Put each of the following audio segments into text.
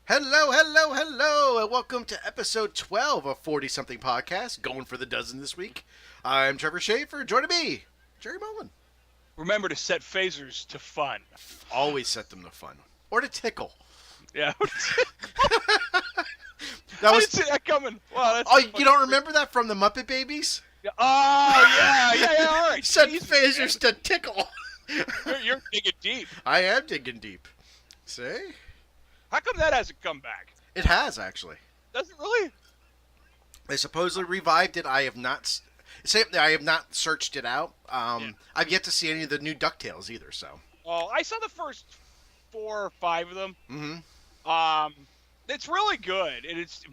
Hello, hello, hello, and welcome to episode 12 of 40 Something Podcast, going for the dozen this week. I'm Trevor Shafer, joining me, Jerry Mullen. Remember to set phasers to fun. Always set them to fun. Or to tickle. Yeah. That I was. didn't see that coming. Wow, that's Oh, you don't remember that from the Muppet Babies? Oh, yeah, all right. Set Jesus, phasers to tickle. man. You're digging deep. I am digging deep. See? How come that hasn't come back? It has, actually. Does it really? They supposedly revived it. I have not. I have not searched it out. I've yet to see any of the new DuckTales either. So. Oh, I saw the first 4 or 5 of them. Mm-hmm. It's really good, and it's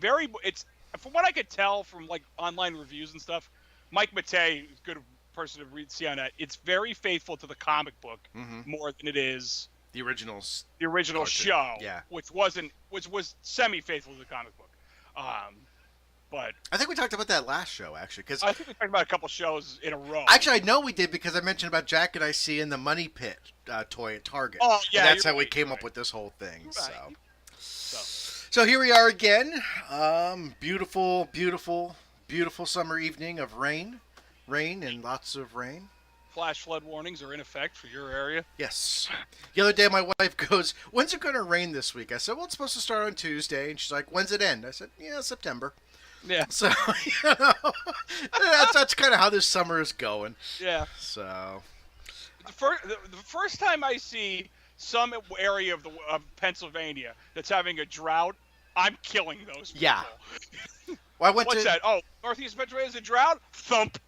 from what I could tell from like online reviews and stuff. Mike Matei, is a good person to see on that. It's very faithful to the comic book more than it is The originals. the original Cartoon. show, Yeah. which was semi-faithful to the comic book. But I think we talked about that last show, actually. Cause I think we talked about a couple shows in a row. actually, I know we did because I mentioned about Jack and I seeing the Money Pit toy at Target. Oh, yeah, And that's how you're we right, came you're up with this whole thing. Right. So here we are again. Beautiful, beautiful, beautiful summer evening of rain. Rain and lots of rain. Flash flood warnings are in effect for your area. Yes. The other day, my wife goes, "When's it going to rain this week?" I said, "Well, it's supposed to start on Tuesday." And she's like, "When's it end?" I said, "Yeah, September." Yeah. So, that's kind of how this summer is going. Yeah. So, The first time I see some area of Pennsylvania that's having a drought, I'm killing those people. Yeah. well, I went What's to that? Oh, Northeast Pennsylvania is a drought? Thump.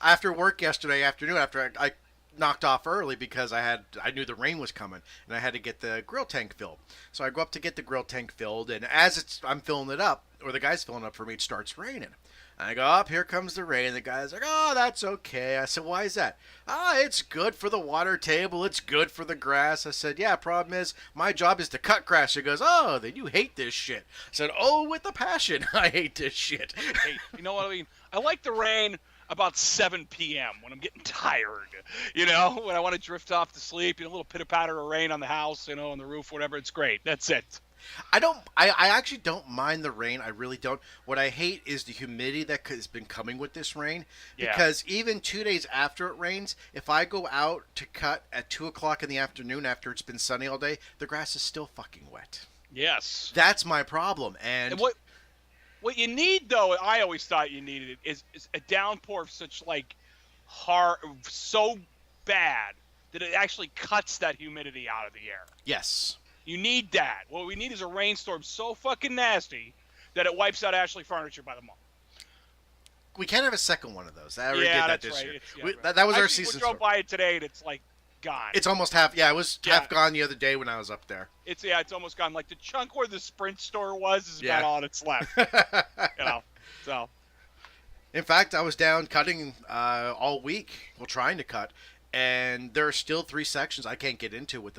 after work yesterday afternoon. After I knocked off early because I knew the rain was coming and I had to get the grill tank filled. So I go up to get the grill tank filled, and as I'm filling it up, or the guy's filling it up for me, it starts raining. I go, up, here comes the rain. The guy's like, "Oh, that's okay." I said, "Why is that?" It's good for the water table. It's good for the grass." I said, "Yeah, problem is, my job is to cut grass." He goes, "Oh, then you hate this shit." I said, "Oh, with a passion, I hate this shit." Hey, you know what I mean? I like the rain about 7 p.m. when I'm getting tired, when I want to drift off to sleep, a little pitter-patter of rain on the house, on the roof, whatever. It's great. That's it. I actually don't mind the rain. I really don't. What I hate is the humidity that has been coming with this rain. Yeah. Because even 2 days after it rains, if I go out to cut at 2 o'clock in the afternoon after it's been sunny all day, the grass is still fucking wet. Yes. That's my problem. And what you need, though, I always thought you needed it, is a downpour of such hard, so bad that it actually cuts that humidity out of the air. yes. You need that. What we need is a rainstorm so fucking nasty that it wipes out Ashley furniture by the month. We can't have a second one of those. I already did that that's this right. year. Right. That was our Actually, season. We drove by it today, and it's gone. It's almost half. Yeah, it was half gone the other day when I was up there. It's almost gone. Like the chunk where the Sprint store was is Yeah. about all that's left. So. In fact, I was down cutting all week, trying to cut, and there are still 3 sections I can't get into with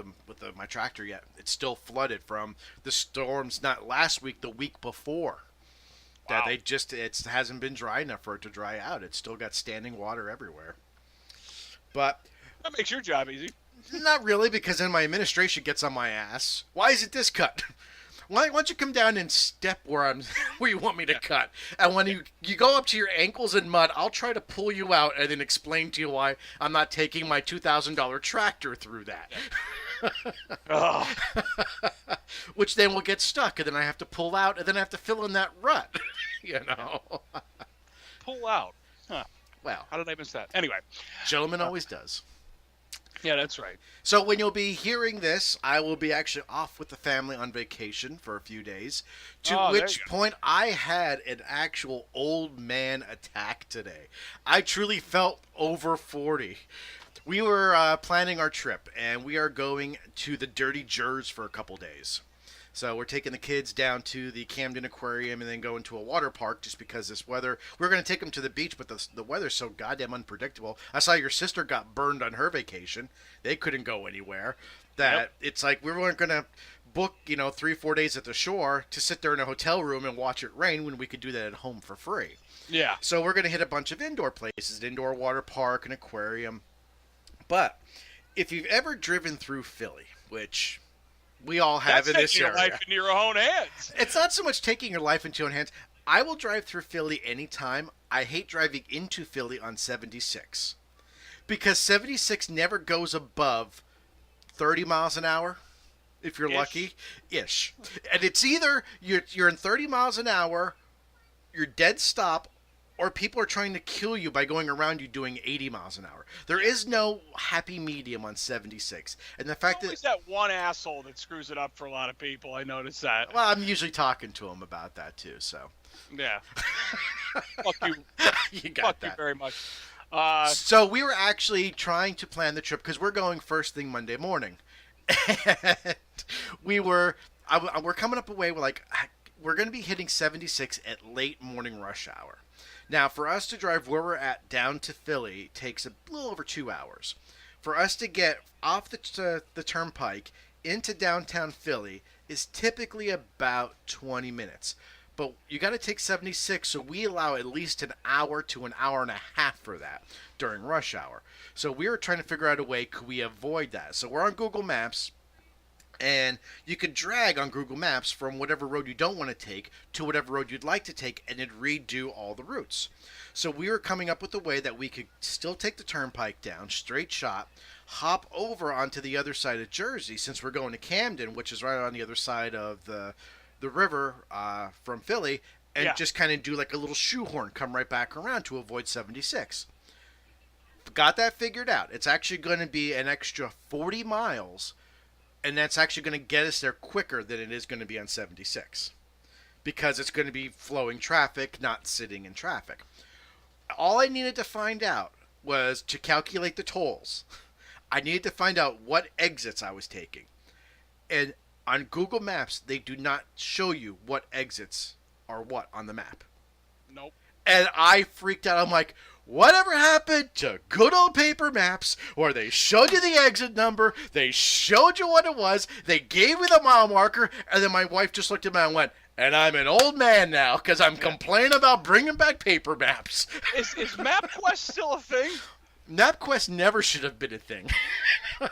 my tractor yet. It's still flooded from the storms, not last week, the week before. Wow. That it hasn't been dry enough for it to dry out. It's still got standing water everywhere. But That makes your job easy. not really, because then my administration gets on my ass. Why is it this cut? Why don't you come down and step where you want me to cut? And when you go up to your ankles in mud, I'll try to pull you out and then explain to you why I'm not taking my $2,000 tractor through that. Oh. Which then will get stuck, and then I have to pull out, and then I have to fill in that rut. Pull out. Huh. Well, How did I miss that? Anyway. gentleman always does. Yeah, that's right. So when you'll be hearing this, I will be actually off with the family on vacation for a few days. To which point I had an actual old man attack today. I truly felt over 40. We were planning our trip, and we are going to the Dirty Jers for a couple days. So we're taking the kids down to the Camden Aquarium and then going to a water park just because this weather. We're going to take them to the beach, but the weather's so goddamn unpredictable. I saw your sister got burned on her vacation. They couldn't go anywhere. It's like we weren't going to book, 3-4 days at the shore to sit there in a hotel room and watch it rain when we could do that at home for free. Yeah. So we're going to hit a bunch of indoor places, an indoor water park, an aquarium. But if you've ever driven through Philly, which we all have in this area. That's taking your life into your own hands. It's not so much taking your life into your own hands. I will drive through Philly anytime. I hate driving into Philly on 76 because 76 never goes above 30 miles an hour. If you're lucky, ish. And it's either you're in 30 miles an hour, you're dead stop, or people are trying to kill you by going around you doing 80 miles an hour. There is no happy medium on 76. And the fact that one asshole that screws it up for a lot of people, I noticed that. Well, I'm usually talking to him about that too, so. Yeah. Fuck you. You got Fuck that. You very much. So we were actually trying to plan the trip because we're going first thing Monday morning. And we're coming up away. We're going to be hitting 76 at late morning rush hour. Now, for us to drive where we're at down to Philly takes a little over 2 hours. For us to get off the turnpike into downtown Philly is typically about 20 minutes. But you got to take 76, so we allow at least an hour to an hour and a half for that during rush hour. So we were trying to figure out a way, could we avoid that? So we're on Google Maps, and you could drag on Google Maps from whatever road you don't want to take to whatever road you'd like to take, and it'd redo all the routes. So we were coming up with a way that we could still take the turnpike down, straight shot, hop over onto the other side of Jersey, since we're going to Camden, which is right on the other side of the river from Philly, and just kind of do like a little shoehorn, come right back around to avoid 76. Got that figured out. It's actually going to be an extra 40 miles, and that's actually going to get us there quicker than it is going to be on 76, because it's going to be flowing traffic, not sitting in traffic. All I needed to find out was to calculate the tolls. I needed to find out what exits I was taking. And on Google Maps, they do not show you what exits are what on the map. Nope. And I freaked out. I'm like, whatever happened to good old paper maps where they showed you the exit number, they showed you what it was, they gave me the mile marker, and then my wife just looked at me and went, and I'm an old man now because I'm complaining about bringing back paper maps. Is MapQuest still a thing? MapQuest never should have been a thing. I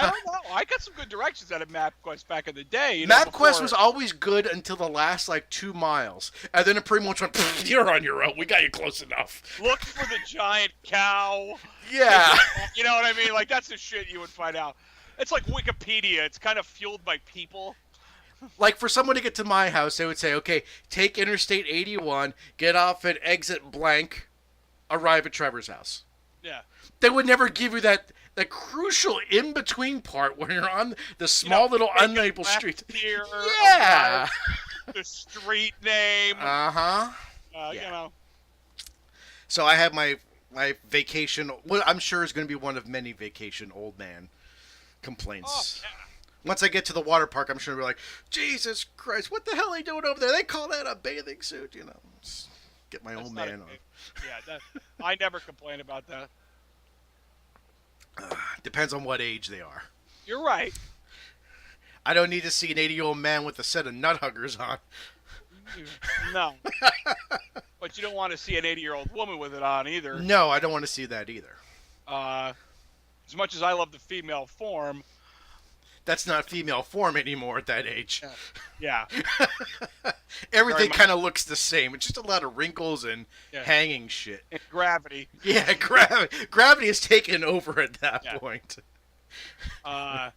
don't know. I got some good directions out of MapQuest back in the day. MapQuest was always good until the last 2 miles, and then it pretty much went, you're on your own. We got you close enough. Look for the giant cow. Yeah. You know what I mean? Like, that's the shit you would find out. It's like Wikipedia. It's kind of fueled by people. Like, for someone to get to my house, they would say, okay, take Interstate 81, get off at exit blank, arrive at Trevor's house. Yeah. They would never give you that crucial in-between part where you're on the small little unlabeled street. Here, yeah. The street name. Uh-huh. Yeah. You know. So I have my vacation, what I'm sure is going to be one of many vacation old man complaints. Oh, yeah. Once I get to the water park, I'm sure they'll be like, Jesus Christ, what the hell are they doing over there? They call that a bathing suit, you know. Just get my old man on. Yeah, I never complain about that. Depends on what age they are. You're right. I don't need to see an 80-year-old man with a set of nut huggers on. No. But you don't want to see an 80-year-old woman with it on either. No, I don't want to see that either. As much as I love the female form. That's not female form anymore at that age. Yeah. Everything kind of looks the same. It's just a lot of wrinkles and hanging shit. And gravity. Yeah, gravity is taken over at that point. Yeah,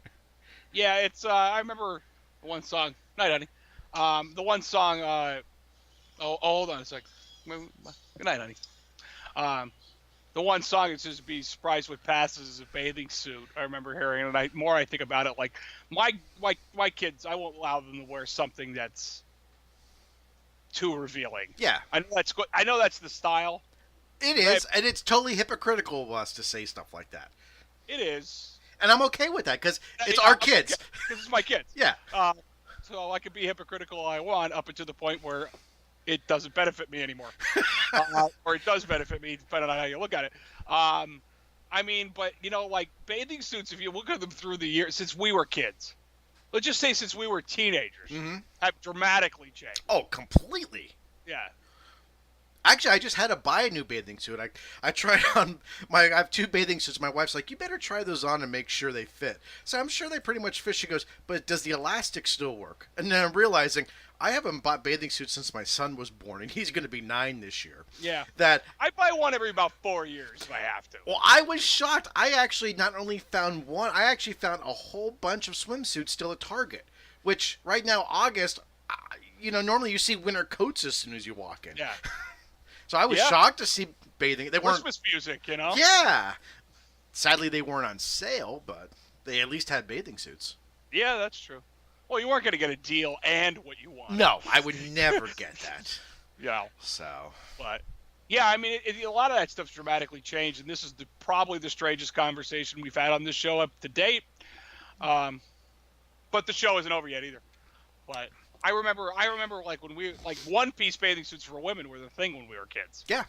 it's. I remember one song. Night, honey. The one song. Hold on a sec. Good night, honey. The one song that says "Be surprised what passes" is a bathing suit. I remember hearing it. And I think about it, like my kids, I won't allow them to wear something that's too revealing. Yeah, I know that's good. I know that's the style. It is, and it's totally hypocritical of us to say stuff like that. It is, and I'm okay with that because it's our kids. This is my kids. Yeah. So I can be hypocritical all I want up until the point where it doesn't benefit me anymore. Or it does benefit me, depending on how you look at it. I mean, but, like bathing suits, if you look at them through the years, since we were kids, let's just say since we were teenagers, have dramatically changed. Oh, completely. Yeah. Actually, I just had to buy a new bathing suit. I tried on I have two bathing suits. My wife's like, you better try those on and make sure they fit. So I'm sure they pretty much fit. She goes, but does the elastic still work? And then I'm realizing I haven't bought bathing suits since my son was born, and he's going to be 9 this year. Yeah. That I buy one every about 4 years if I have to. Well, I was shocked. I actually not only found one, I actually found a whole bunch of swimsuits still at Target, which right now, August, normally you see winter coats as soon as you walk in. Yeah. So I was shocked to see bathing. They weren't Christmas music, you know? Yeah. Sadly, they weren't on sale, but they at least had bathing suits. Yeah, that's true. Well, you weren't going to get a deal and what you want. No, I would never get that. Yeah. So. But, yeah, I mean, a lot of that stuff's dramatically changed, and this is probably the strangest conversation we've had on this show up to date. But the show isn't over yet either. But I remember like when one-piece bathing suits for women were the thing when we were kids. Yeah.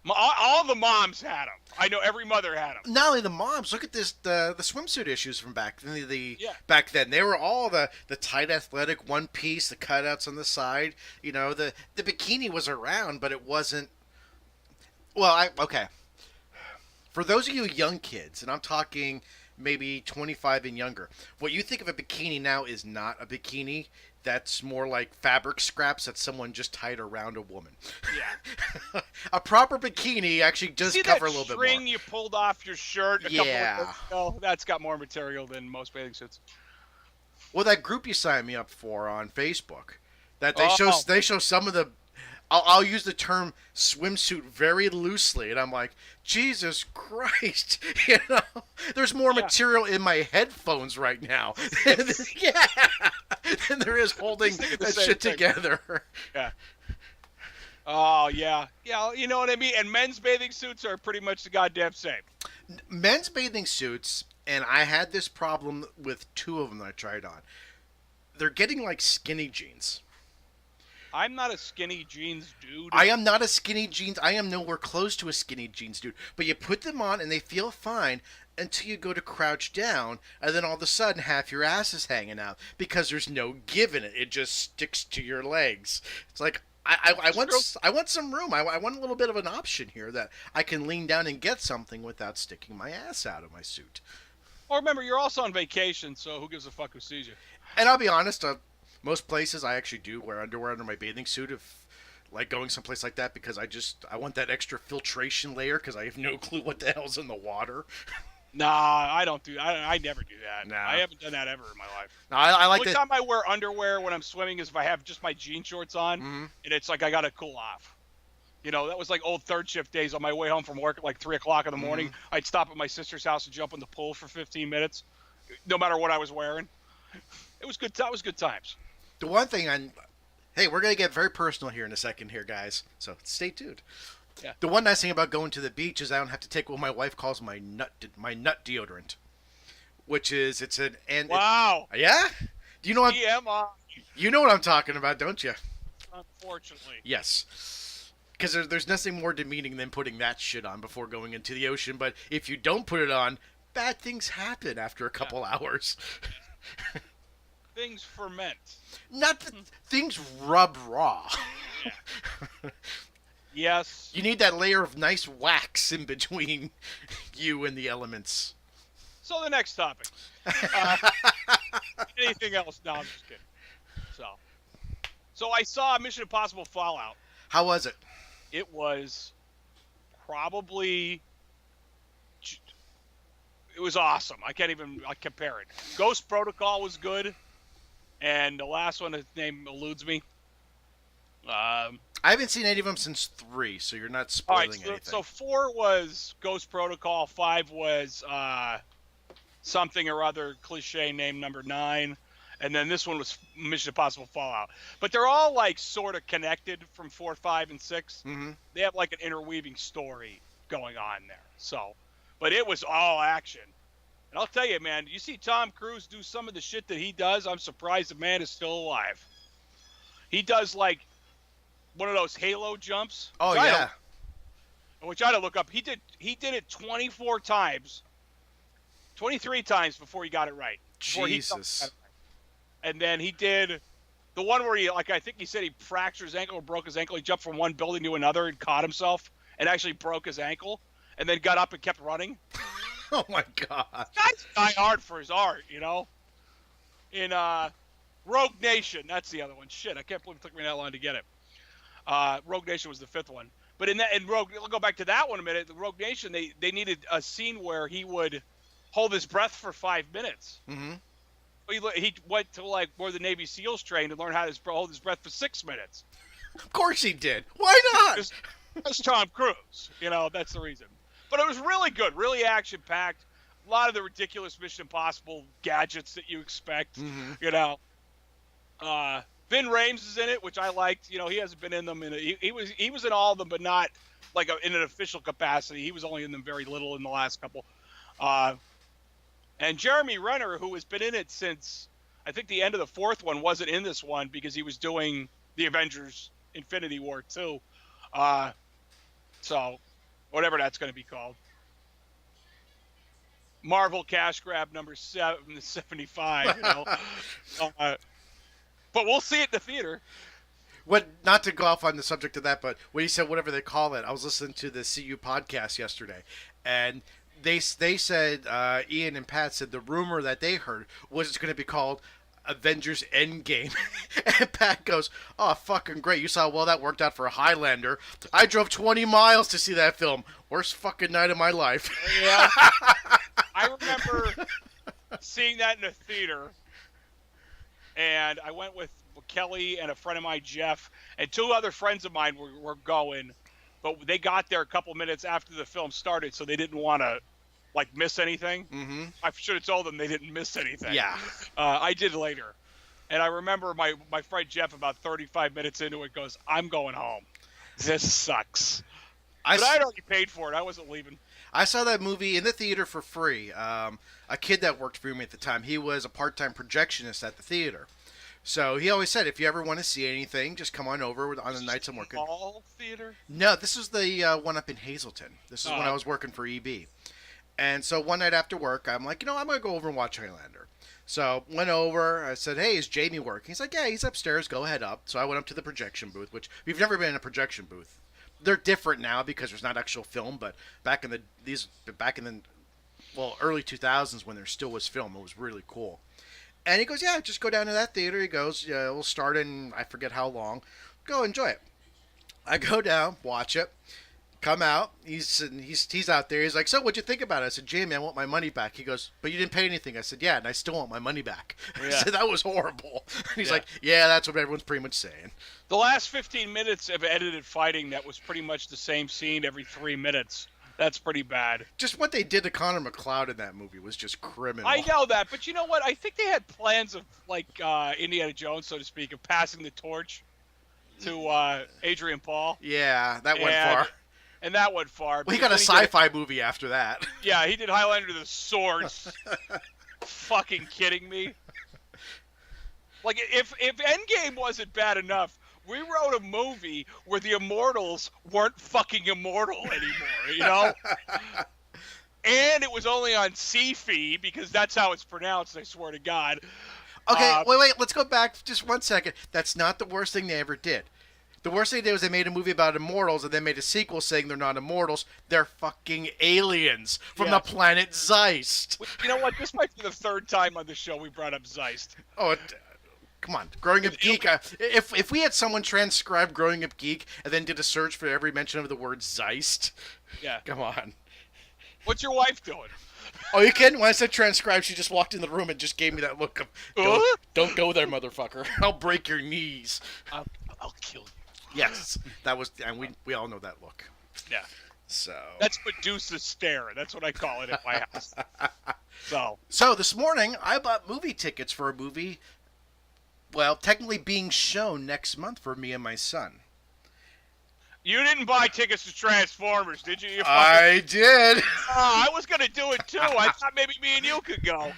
All the moms had them. I know every mother had them. Not only the moms, look at the swimsuit issues from back then. Back then, they were all the tight athletic one piece, the cutouts on the side. The bikini was around, but it wasn't. Well, okay. For those of you young kids, and I'm talking maybe 25 and younger, what you think of a bikini now is not a bikini. That's more like fabric scraps that someone just tied around a woman. Yeah. A proper bikini actually does cover a little bit more. String you pulled off your shirt a couple of years ago, that's got more material than most bathing suits. Well, that group you signed me up for on Facebook, that they show some of the. I'll use the term swimsuit very loosely, and I'm like, Jesus Christ, there's more material in my headphones right now, than there is holding that shit together. Yeah. Oh yeah, you know what I mean. And men's bathing suits are pretty much the goddamn same. Men's bathing suits, and I had this problem with 2 of them that I tried on. They're getting like skinny jeans. I'm not a skinny jeans dude. I am not a skinny jeans. I am nowhere close to a skinny jeans dude. But you put them on and they feel fine until you go to crouch down, and then all of a sudden half your ass is hanging out because there's no give in it. It just sticks to your legs. It's like I want some room. I want a little bit of an option here that I can lean down and get something without sticking my ass out of my suit. Well, remember, you're also on vacation, so who gives a fuck who sees you? And I'll be honest, most places I actually do wear underwear under my bathing suit if like going someplace like that because I want that extra filtration layer because I have no clue what the hell's in the water. Nah, I don't do. I never do that. Nah. I haven't done that ever in my life. No, I like the only time I wear underwear when I'm swimming is if I have just my jean shorts on, and it's like I gotta cool off. That was like old third shift days on my way home from work at like 3 o'clock in the morning. I'd stop at my sister's house and jump in the pool for 15 minutes, no matter what I was wearing. It was good. That was good times. The one thing hey, we're gonna get very personal here in a second, here, guys. So stay tuned. Yeah. The one nice thing about going to the beach is I don't have to take what my wife calls my nut deodorant, which is Wow. Yeah. Do you know what? TMI. You know what I'm talking about, don't you? Unfortunately. Yes. Because there's nothing more demeaning than putting that shit on before going into the ocean. But if you don't put it on, bad things happen after a couple hours. Things ferment. Not that things rub raw. Yeah. Yes. You need that layer of nice wax in between you and the elements. So the next topic. Anything else? No, I'm just kidding. So I saw Mission Impossible Fallout. How was it? It was probably... It was awesome. I can't even compare it. Ghost Protocol was good. And the last one, his name eludes me. I haven't seen any of them since 3, so you're not spoiling anything. So 4 was Ghost Protocol, 5 was something or other cliche name number 9, and then this one was Mission Impossible Fallout. But they're all like sort of connected from 4, 5, and 6. Mm-hmm. They have like an interweaving story going on there. But it was all action. And I'll tell you, man, you see Tom Cruise do some of the shit that he does, I'm surprised the man is still alive. He does like one of those Halo jumps. Oh, yeah. Which I had to look up. He did it 23 times before he got it right. Jesus. And then he did The one where I think he said he fractured his ankle or broke his ankle. He jumped from one building to another and caught himself and actually broke his ankle and then got up and kept running. Oh my God. Guy's die hard for his art, In Rogue Nation, that's the other one. Shit, I can't believe it took me that long to get it. Rogue Nation was the fifth one. But in Rogue, we'll go back to that one a minute. The Rogue Nation, they needed a scene where he would hold his breath for 5 minutes. Mm-hmm. He went to where the Navy SEALs trained to learn how to hold his breath for 6 minutes. Of course he did. Why not? That's Tom Cruise. That's the reason. But it was really good, really action-packed. A lot of the ridiculous Mission Impossible gadgets that you expect. Mm-hmm. Vin Rames is in it, which I liked. He hasn't been in them. He was in all of them, but not in an official capacity. He was only in them very little in the last couple. And Jeremy Renner, who has been in it since I think the end of the fourth one, wasn't in this one because he was doing the Avengers Infinity War 2. So whatever that's going to be called. Marvel cash grab number 75. But we'll see it in the theater. Not to go off on the subject of that, but when you said whatever they call it, I was listening to the CU podcast yesterday, and they said, Ian and Pat said the rumor that they heard was it's going to be called Avengers Endgame. And Pat goes, oh, fucking great. You saw how well that worked out for a Highlander. I drove 20 miles to see that film. Worst fucking night of my life. Yeah. I remember seeing that in a theater, and I went with Kelly and a friend of mine, Jeff, and two other friends of mine were going, but they got there a couple minutes after the film started, so they didn't want to miss anything. Mm-hmm. I should have told them they didn't miss anything. Yeah. I did later. And I remember my friend Jeff about 35 minutes into it goes, I'm going home. This sucks. But I'd already paid for it. I wasn't leaving. I saw that movie in the theater for free. A kid that worked for me at the time, he was a part-time projectionist at the theater. So he always said, if you ever want to see anything, just come on over on the nights I'm working. Small theater? No, this is the one up in Hazleton. This is when I was working for EB. And so one night after work, I'm like, I'm going to go over and watch Highlander. So went over. I said, hey, is Jamie working? He's like, yeah, he's upstairs. Go head up. So I went up to the projection booth, which we've never been in a projection booth. They're different now because there's not actual film, but back in the early 2000s when there still was film, it was really cool. And he goes, yeah, just go down to that theater. He goes, yeah, we'll start in I forget how long. Go enjoy it. I go down, watch it, come out. He's out there. He's like, so what'd you think about it? I said, Jamie, I want my money back. He goes, but you didn't pay anything. I said, yeah, and I still want my money back. Yeah. I said, that was horrible. And he's like, yeah, that's what everyone's pretty much saying. The last 15 minutes of edited fighting, that was pretty much the same scene every 3 minutes. That's pretty bad. Just what they did to Connor McLeod in that movie was just criminal. I know that, but you know what? I think they had plans of, Indiana Jones, so to speak, of passing the torch to Adrian Paul. Yeah, that went far. And that went far. Well, he got a sci-fi movie after that. Yeah, he did Highlander the Swords. Fucking kidding me? If Endgame wasn't bad enough, we wrote a movie where the immortals weren't fucking immortal anymore, And it was only on C-Fi, because that's how it's pronounced, I swear to God. Okay, wait, let's go back just 1 second. That's not the worst thing they ever did. The worst thing they did was they made a movie about immortals and then made a sequel saying they're not immortals. They're fucking aliens from the planet Zeist. You know what? This might be the third time on the show we brought up Zeist. Oh, come on. Growing Up Geek. If we had someone transcribe Growing Up Geek and then did a search for every mention of the word Zeist. Yeah. Come on. What's your wife doing? Oh, you kidding? When I said transcribe, she just walked in the room and just gave me that look of, don't go there, motherfucker. I'll break your knees. I'll kill you. Yes. That was, and we all know that look. Yeah. So. That's Medusa's stare. That's what I call it at my house. So this morning, I bought movie tickets for a movie, well, technically being shown next month for me and my son. You didn't buy tickets to Transformers, did you? I did. I was going to do it, too. I thought maybe me and you could go.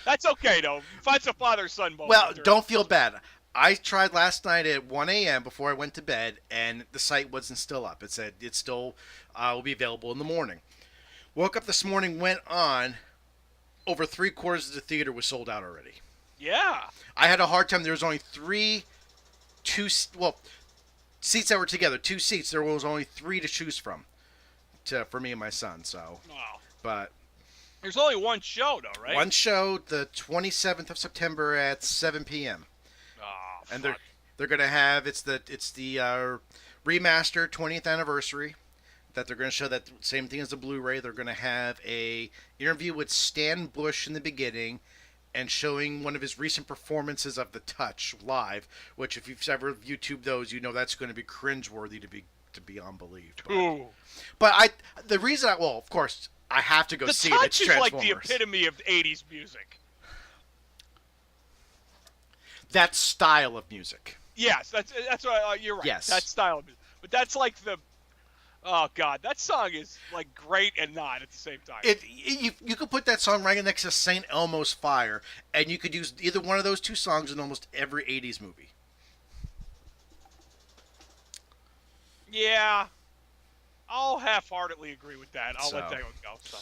That's okay, though. That's a father-son moment. Well, don't feel bad. I tried last night at 1 a.m. before I went to bed, and the site wasn't still up. It said it still will be available in the morning. Woke up this morning, went on. Over 3/4 of the theater was sold out already. Yeah. I had a hard time. There was only seats that were together, 2 seats. There was only 3 to choose from, for me and my son. So, Wow. but There's only one show, though, right? one show, the 27th of September at 7 p.m. Oh, And fuck. they're gonna have it's the remastered 20th anniversary that they're gonna show that same thing as the Blu-ray. They're gonna have a interview with Stan Bush in the beginning, and showing one of his recent performances of The Touch live. Which, if you've ever YouTubed those, you know that's going to be cringeworthy to be unbelieved. But the reason of course I have to go see it. The It's Touch is like Transformers. the epitome of 80s music. That style of music. Yes, that's what you're right. Yes. That style of music. But that's like the oh god, that song is like great and not at the same time. You could put that song right next to St. Elmo's Fire, and you could use either one of those 2 songs in almost every 80s movie. Yeah. I'll half-heartedly agree with that. I'll let that one go. So.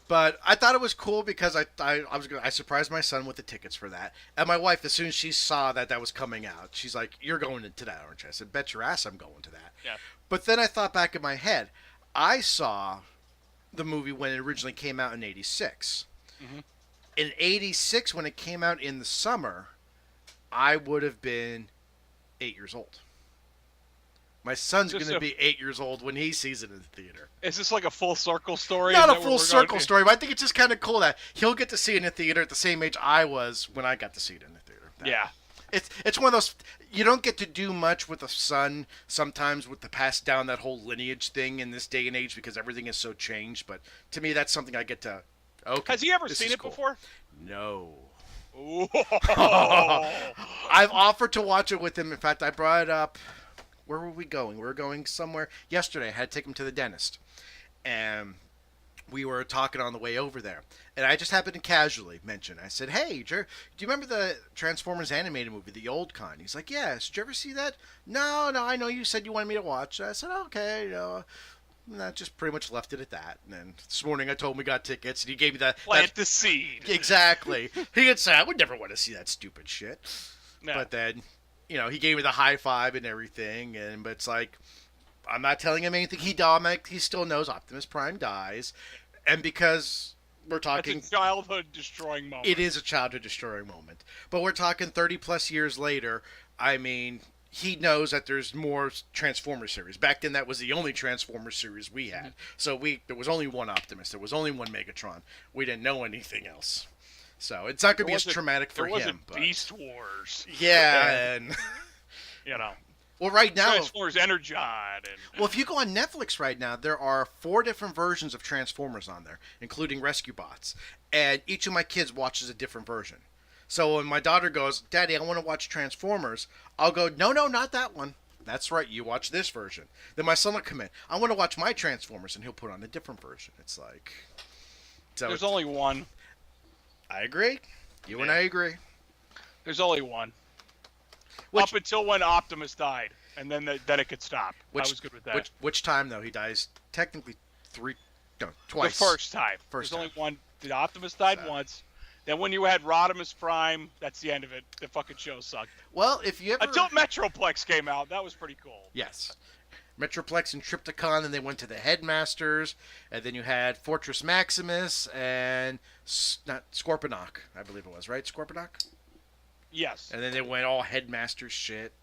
But I thought it was cool because I surprised my son with the tickets for that, and my wife, as soon as she saw that was coming out, she's like, "You're going to that, aren't you?" I said, "Bet your ass I'm going to that." Yeah. But then I thought back in my head, I saw the movie when it originally came out in '86. Mm-hmm. In '86, when it came out in the summer, I would have been 8 years old. My son's going to be 8 years old when he sees it in the theater. Is this like a full circle story? Not a full circle story, but I think it's just kind of cool that he'll get to see it in the theater at the same age I was when I got to see it in the theater. Yeah. It's one of those, you don't get to do much with a son sometimes with the pass down that whole lineage thing in this day and age because everything is so changed. But to me, that's something I get to, okay. Has he ever seen it before? No. Ooh. I've offered to watch it with him. In fact, I brought it up. Where were we going? We were going somewhere yesterday. I had to take him to the dentist. And we were talking on the way over there. And I just happened to casually mention, I said, "Hey, do you remember the Transformers animated movie, the old kind?" He's like, "Yes. Did you ever see that?" No, I know you said you wanted me to watch. I said, "Okay, And I just pretty much left it at that. And then this morning I told him we got tickets, and he gave me that. Plant the seed. Exactly. He had said, "I would never want to see that stupid shit." No. But then, he gave me the high five and everything. But it's like, I'm not telling him anything. He still knows Optimus Prime dies. And because we're talking... It's a childhood-destroying moment. It is a childhood-destroying moment. But we're talking 30-plus years later. I mean... He knows that there's more Transformers series. Back then, that was the only Transformers series we had. So there was only one Optimus. There was only one Megatron. We didn't know anything else. So it's not going to be as traumatic for him. There wasn't Beast Wars. Yeah, and Well, right now, Transformers Energon. Well, if you go on Netflix right now, there are 4 different versions of Transformers on there, including Rescue Bots, and each of my kids watches a different version. So when my daughter goes, "Daddy, I want to watch Transformers," I'll go, "No, not that one. That's right, you watch this version." Then my son will come in, "I want to watch my Transformers," and he'll put on a different version. It's like... There's only one. I agree. You and I agree. There's only one. Up until when Optimus died, and then it could stop. I was good with that. Which time, though? He dies technically twice. The first time. There's only one. The Optimus died once. Then when you had Rodimus Prime, that's the end of it. The fucking show sucked. Well, if you ever... Until Metroplex came out, that was pretty cool. Yes. Metroplex and Trypticon, and they went to the Headmasters, and then you had Fortress Maximus and Scorponok, I believe it was, right? Scorponok? Yes. And then they went all Headmaster shit.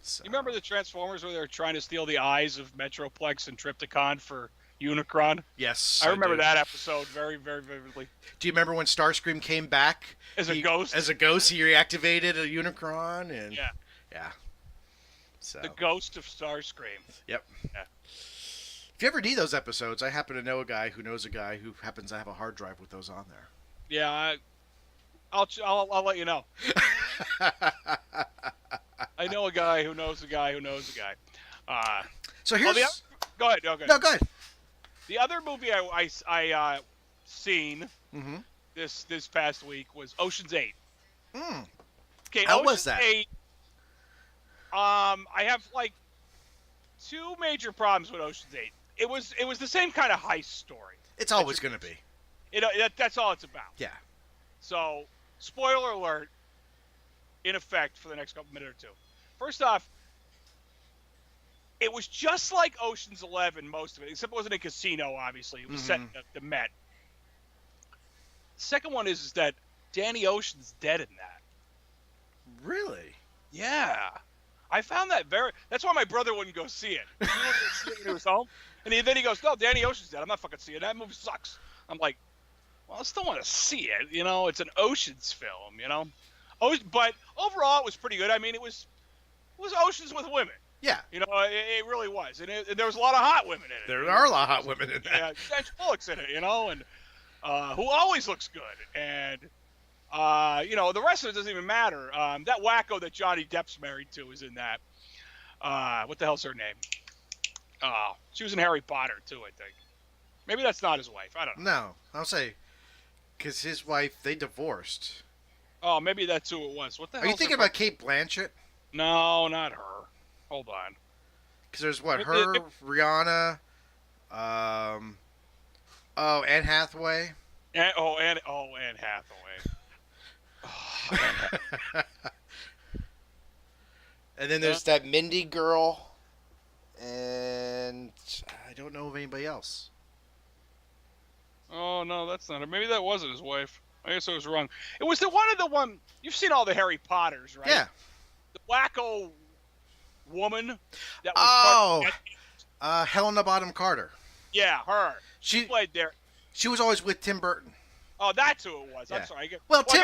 You remember the Transformers where they were trying to steal the eyes of Metroplex and Trypticon for Unicron? Yes. I remember that episode very, very vividly. Do you remember when Starscream came back? As a ghost? As a ghost, he reactivated a Unicron. And yeah. Yeah. So. The ghost of Starscream. Yep. Yeah. If you ever need those episodes, I happen to know a guy who knows a guy who happens to have a hard drive with those on there. Yeah, I'll let you know. I know a guy who knows a guy who knows a guy. So here's... Go ahead. No, go ahead. The other movie I seen this past week was Ocean's 8. Okay, How was that? 8, I have like 2 major problems with Ocean's 8. It was the same kind of heist story. It's always going to be. That's all it's about. Yeah. So spoiler alert, in effect for the next couple minute or two. First off, it was just like Ocean's 11, most of it, except it wasn't a casino, obviously. It was set in the Met. The second one is that Danny Ocean's dead in that. Really? Yeah. I found that that's why my brother wouldn't go see it. He wanted to see it when he was home. And then he goes, no, Danny Ocean's dead. I'm not fucking seeing it. That movie sucks. I'm like, well, I still want to see it. It's an Ocean's film, But overall, it was pretty good. I mean, it was Oceans with women. Yeah. It really was. And there was a lot of hot women in it. There are a lot of hot women in that. Yeah, Sandra Bullock's in it, and who always looks good. And, the rest of it doesn't even matter. That wacko that Johnny Depp's married to is in that. What the hell's her name? She was in Harry Potter, too, I think. Maybe that's not his wife. I don't know. No, I'll say, because his wife, they divorced. Oh, maybe that's who it was. What the hell? Are you thinking about Kate Blanchett? No, not her. Hold on. Because there's Rihanna, Anne Hathaway. Anne Hathaway. And then there's that Mindy girl, and I don't know of anybody else. Oh no, that's not it. Maybe that wasn't his wife. I guess I was wrong. It was the one. You've seen all the Harry Potters, right? Yeah. The wacko woman that was Helena Bonham Carter. Yeah, her. She played there. She was always with Tim Burton. Oh, that's who it was. Yeah. I'm sorry. Tim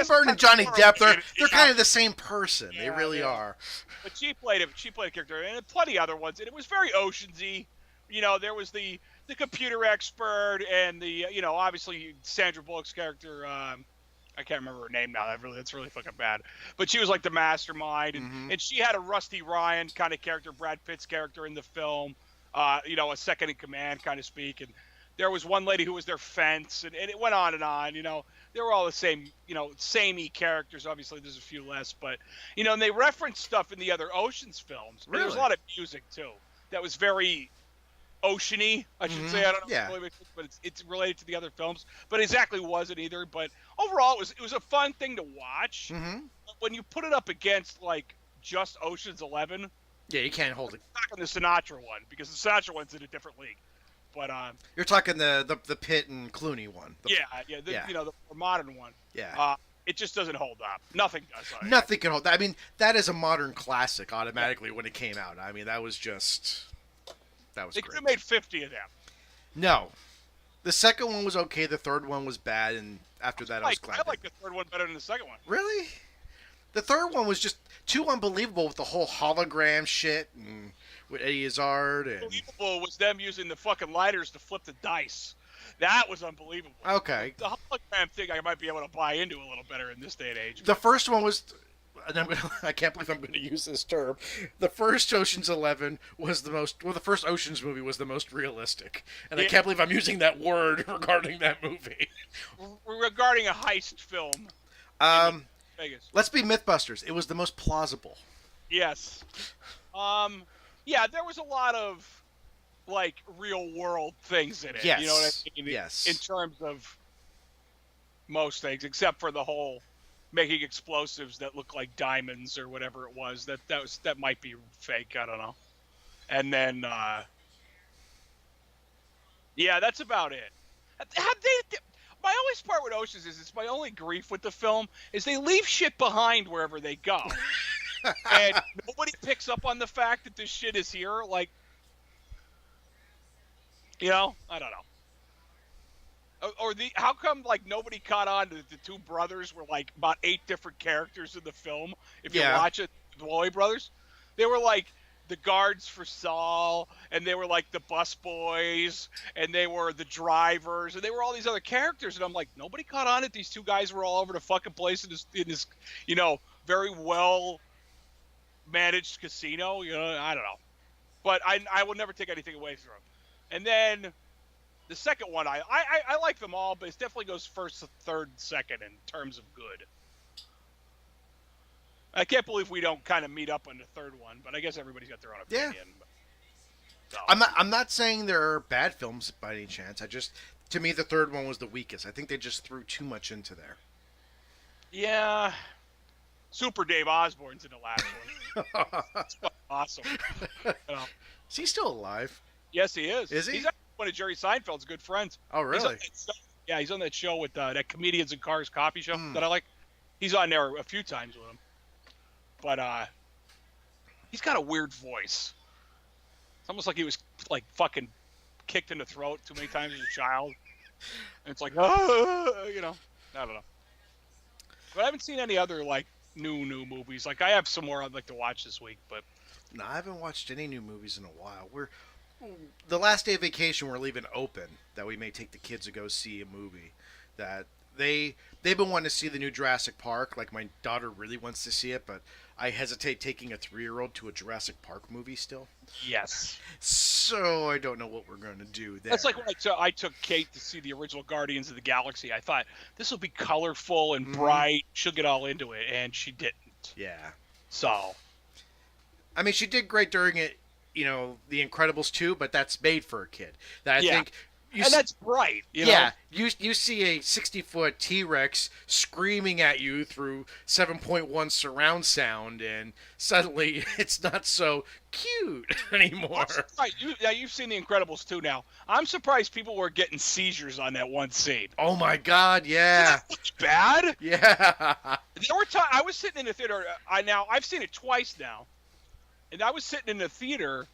Burton and Johnny Depp, they're kind of the same person. Yeah, they really are. But she played a character, and plenty other ones, and it was very Oceansy. There was the computer expert, and obviously Sandra Bullock's character. I can't remember her name now. That's really fucking bad. But she was like the mastermind, and she had a Rusty Ryan kind of character, Brad Pitt's character in the film. A second in command, kind of speak, and there was one lady who was their fence, and it went on and on. They were all the same, samey characters. Obviously, there's a few less, but and they referenced stuff in the other Ocean's films. Really? There was a lot of music too that was very oceany, I should say. I don't know, if it but it's related to the other films. But exactly wasn't either. But overall, it was a fun thing to watch. But when you put it up against like just Ocean's 11, yeah, you can't hold it. Back on the Sinatra one, because the Sinatra one's in a different league. But you're talking the Pitt and Clooney one. The more modern one. Yeah. It just doesn't hold up. Nothing does. Nothing can hold that. I mean, that is a modern classic automatically when it came out. I mean, that was They great. could have made 50 of them. No. The second one was okay. The third one was bad, and after that, I was glad. I like the third one better than the second one. Really? The third one was just too unbelievable with the whole hologram shit and with Eddie Izzard. And... Unbelievable was them using the fucking lighters to flip the dice. That was unbelievable. Okay. The hologram thing I might be able to buy into a little better in this day and age. The first one was... And I can't believe I'm going to use this term. The first Ocean's 11 was the first Ocean's movie was the most realistic. And I can't believe I'm using that word regarding that movie. Regarding a heist film. Vegas. Let's be Mythbusters. It was the most plausible. Yes. Yeah, there was a lot of, like, real-world things in it. Yes. You know what I mean? Yes. In terms of most things, except for the whole making explosives that look like diamonds or whatever it was. That might be fake. I don't know. And then, yeah, that's about it. My always part with Oceans is it's my only grief with the film is they leave shit behind wherever they go, and nobody picks up on the fact that this shit is here. Like, I don't know. Or how come like nobody caught on that the two brothers were like about 8 different characters in the film? If you watch it, the Wally brothers, they were like the guards for Saul, and they were like the bus boys, and they were the drivers, and they were all these other characters. And I'm like, nobody caught on that these two guys were all over the fucking place in this very well managed casino. I don't know, but I will never take anything away from them. And then the second one, I like them all, but it definitely goes first, third, second in terms of good. I can't believe we don't kind of meet up on the third one, but I guess everybody's got their own opinion. Yeah. I'm not saying they're bad films by any chance. To me, the third one was the weakest. I think they just threw too much into there. Yeah. Super Dave Osborne's in the last one. It's fucking awesome. You know? Is he still alive? Yes, he is. Is he? He's actually one of Jerry Seinfeld's good friends. Oh, really? He's on that show with that Comedians in Cars coffee show that I like. He's on there a few times with him. But he's got a weird voice. It's almost like he was like fucking kicked in the throat too many times as a child. And it's like, you know, I don't know. But I haven't seen any other like new movies. Like I have some more I'd like to watch this week, but no, I haven't watched any new movies in a while. The last day of vacation we're leaving open that we may take the kids to go see a movie that they've been wanting to see the new Jurassic Park. Like my daughter really wants to see it, but I hesitate taking a 3-year-old to a Jurassic Park movie still. yes. So I don't know what we're going to do there. That's like when I took Kate to see the original Guardians of the Galaxy. I thought this will be colorful and bright. She'll get all into it, and she didn't. Yeah. So. I mean, she did great during it. You know, The Incredibles 2, but that's made for a kid. That I think. That's bright. You know? You see a 60-foot T-Rex screaming at you through 7.1 surround sound, and suddenly it's not so cute anymore. Right. You've seen The Incredibles 2 now. I'm surprised people were getting seizures on that one scene. Oh my God! Yeah. That's bad. Yeah. There were times I was sitting in the theater. I've seen it twice now, and I was sitting in the theater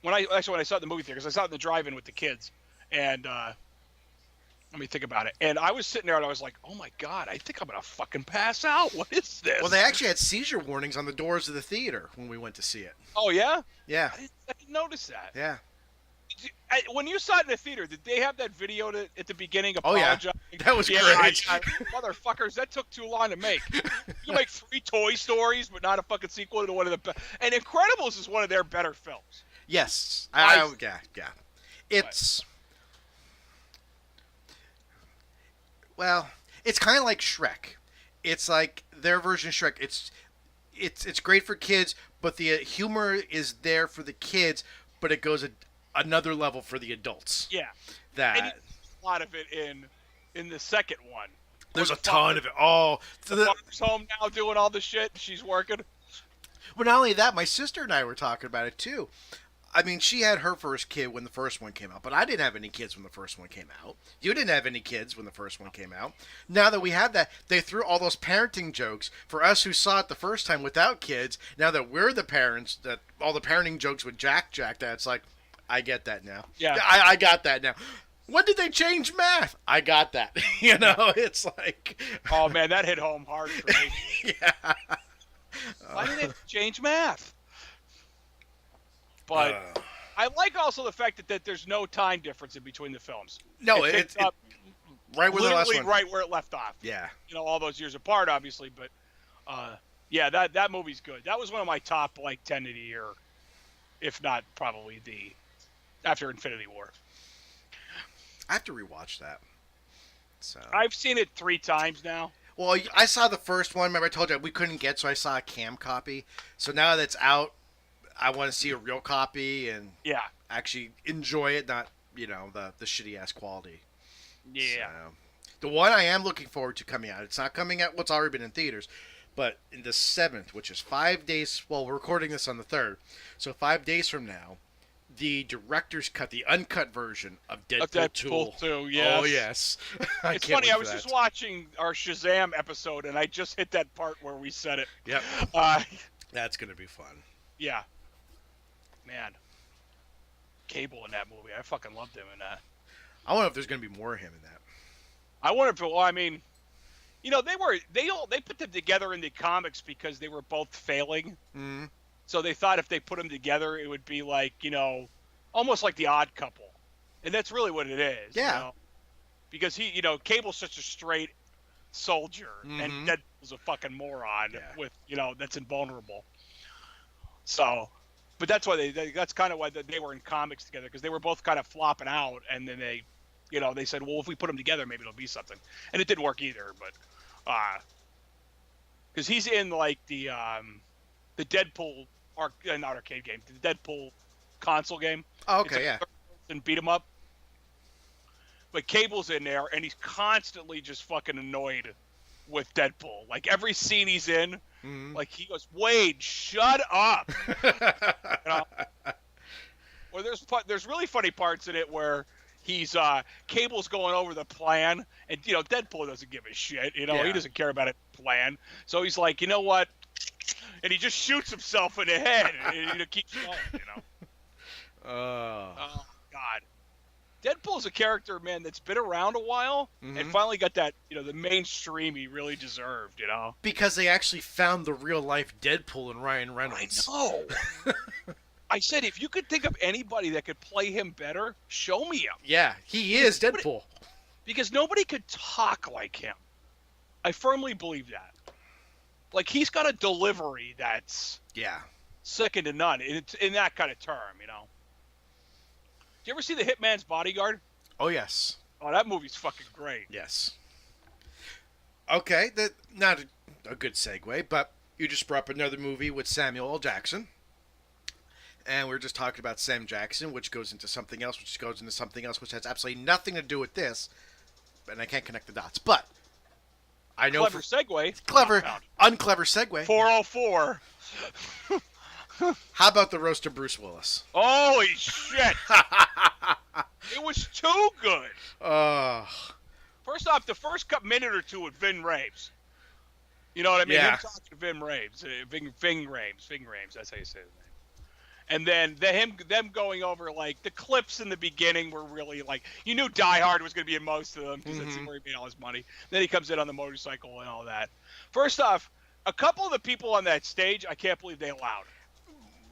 when I saw it in the movie theater because I saw it in the drive-in with the kids. And let me think about it. And I was sitting there and I was like, oh my God, I think I'm going to fucking pass out. What is this? Well, they actually had seizure warnings on the doors of the theater when we went to see it. Oh, yeah? Yeah. I didn't notice that. Yeah. When you saw it in the theater, did they have that video at the beginning Oh, apologizing? yeah. That was great. Motherfuckers, that took too long to make. You make 3 Toy Stories, but not a fucking sequel to one of the best. And Incredibles is one of their better films. Yes. Yeah. It's... Well, it's kind of like Shrek. It's like their version of Shrek. It's great for kids, but the humor is there for the kids, but it goes another level for the adults. Yeah. And a lot of it in the second one. There's a ton of it. Oh, the mother's home now doing all the shit. She's working. But not only that, my sister and I were talking about it too. I mean, she had her first kid when the first one came out, but I didn't have any kids when the first one came out. You didn't have any kids when the first one came out. Now that we have that, they threw all those parenting jokes for us who saw it the first time without kids. Now that we're the parents, that all the parenting jokes with Jack, that's like, I get that now. Yeah. I got that now. When did they change math? I got that. It's like... Oh, man, that hit home hard for me. Yeah. Why did they change math? But I like also the fact that there's no time difference in between the films. No, it's right where the last one. Right where it left off. Yeah. All those years apart, obviously, but yeah, that movie's good. That was one of my top 10 of the year, if not probably after Infinity War. I have to rewatch that. So I've seen it 3 times now. Well, I saw the first one. Remember, I told you we couldn't get, so I saw a cam copy. So now that it's out, I want to see a real copy and actually enjoy it, not the shitty ass quality. Yeah. So, the one I am looking forward to coming out. It's not coming out. What's already been in theaters, but in the 7th, which is 5 days. Well, we're recording this on the 3rd, so 5 days from now, the director's cut, the uncut version of Deadpool 2. Yes. Oh yes. It's funny. I was just watching our Shazam episode, and I just hit that part where we said it. Yep. That's gonna be fun. Yeah. Man. Cable in that movie. I fucking loved him in that. I wonder if there's gonna be more of him in that. I wonder if. Well, I mean, they put them together in the comics because they were both failing. Mm-hmm. So they thought if they put them together, it would be like, almost like the Odd Couple. And that's really what it is. Yeah. Because Cable's such a straight soldier, and Deadpool's a fucking moron with, that's invulnerable. So, but that's why that's kind of why they were in comics together, because they were both kind of flopping out, and then they said, well, if we put them together, maybe it'll be something. And it didn't work either, but, because he's in the Deadpool not arcade game, the Deadpool console game. Oh, okay, yeah. And beat him up. But Cable's in there, and he's constantly just fucking annoyed with Deadpool. Like every scene he's in, like he goes, Wade, shut up. You know? Or there's really funny parts in it where he's Cable's going over the plan, and Deadpool doesn't give a shit. He doesn't care about a plan. So he's like, you know what? And he just shoots himself in the head, and keeps going. Oh God. Deadpool's a character, man, that's been around a while and finally got that, the mainstream he really deserved, Because they actually found the real life Deadpool in Ryan Reynolds. I know. I said, if you could think of anybody that could play him better, show me him. Yeah, he is Deadpool. Because nobody could talk like him. I firmly believe that. Like, he's got a delivery that's second to none in that kind of term, Did you ever see The Hitman's Bodyguard? Oh, yes. Oh, that movie's fucking great. Yes. Okay, not a good segue, but you just brought up another movie with Samuel L. Jackson. And we were just talking about Sam Jackson, which goes into something else, which goes into something else, which has absolutely nothing to do with this. And I can't connect the dots. But I know... Clever segue. Clever, unclever segue. 404. How about the roast of Bruce Willis? Holy shit! It was too good. First off, the first minute or two with Ving Rhames. You know what I mean? Yeah. Him talking to Ving Rhames. Ving Rhames, that's how you say his name. And then them going over, like, the clips in the beginning were really, like, you knew Die Hard was going to be in most of them because that's where he made all his money. Then he comes in on the motorcycle and all that. First off, a couple of the people on that stage, I can't believe they allowed.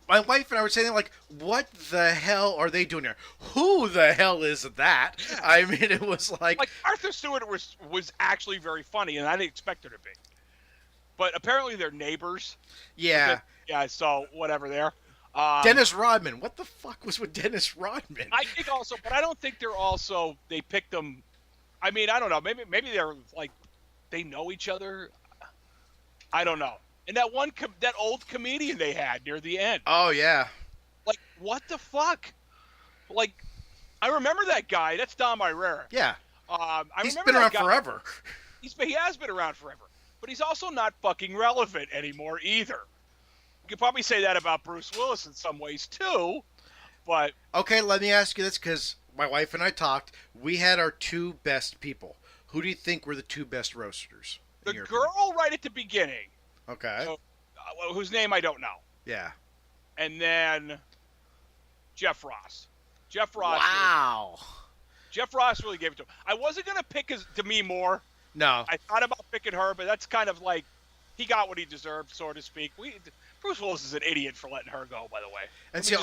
My wife and I were saying, like, what the hell are they doing here? Who the hell is that? Yeah. I mean, it was like... Like, Arthur Stewart was actually very funny, and I didn't expect her to be. But apparently they're neighbors. Yeah. Yeah, so whatever there. Dennis Rodman. What the fuck was with Dennis Rodman? I think also, but I don't think they picked them. I mean, I don't know. Maybe they're like, they know each other. I don't know. And that old comedian they had near the end. Oh, yeah. Like, what the fuck? Like, I remember that guy. That's Dom Irera. Yeah. He's been around forever. He has been around forever. But he's also not fucking relevant anymore either. You could probably say that about Bruce Willis in some ways, too. But... Okay, let me ask you this, because my wife and I talked. We had our two best people. Who do you think were the two best roasters? The girl right at the beginning. Okay. So, whose name I don't know. Yeah. And then Jeff Ross. Wow. Jeff Ross really gave it to him. I wasn't going to pick Demi Moore. No. I thought about picking her, but that's kind of like, he got what he deserved, so to speak. Bruce Willis is an idiot for letting her go, by the way. And see,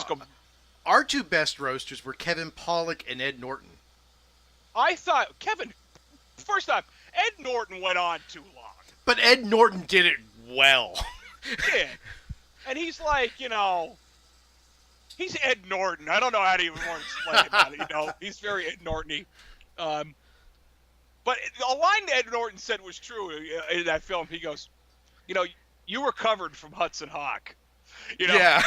our two best roasters were Kevin Pollak and Ed Norton. I thought, first off, Ed Norton went on too long. But Ed Norton did it well. Yeah. And he's like, he's Ed Norton. I don't know how to even more explain about it, He's very Ed Norton-y. But a line Ed Norton said was true in that film. He goes, you recovered from Hudson Hawk. Yeah.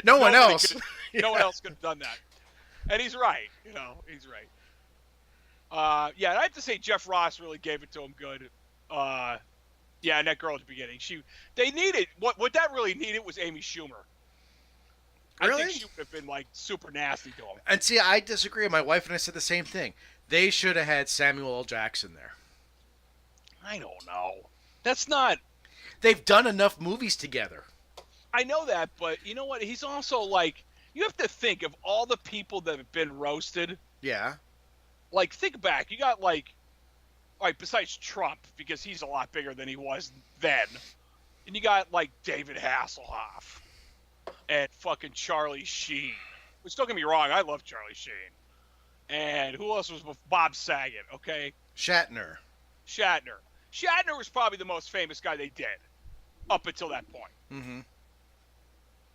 No one else. No one else could have done that. And he's right. He's right. Yeah, and I have to say Jeff Ross really gave it to him good. Yeah, and that girl at the beginning. They needed what that really needed was Amy Schumer. Really? I think she would have been like super nasty to him. And see, I disagree. My wife and I said the same thing. They should have had Samuel L. Jackson there. I don't know. That's not. They've done enough movies together. I know that, but you know what? He's also like, you have to think of all the people that have been roasted. Yeah. Like, think back. You got like, all right, besides Trump, because he's a lot bigger than he was then. And you got like David Hasselhoff and fucking Charlie Sheen. Which, don't get me wrong, I love Charlie Sheen. And who else was with Bob Saget, okay? Shatner. Shatner was probably the most famous guy they did up until that point. Mm-hmm.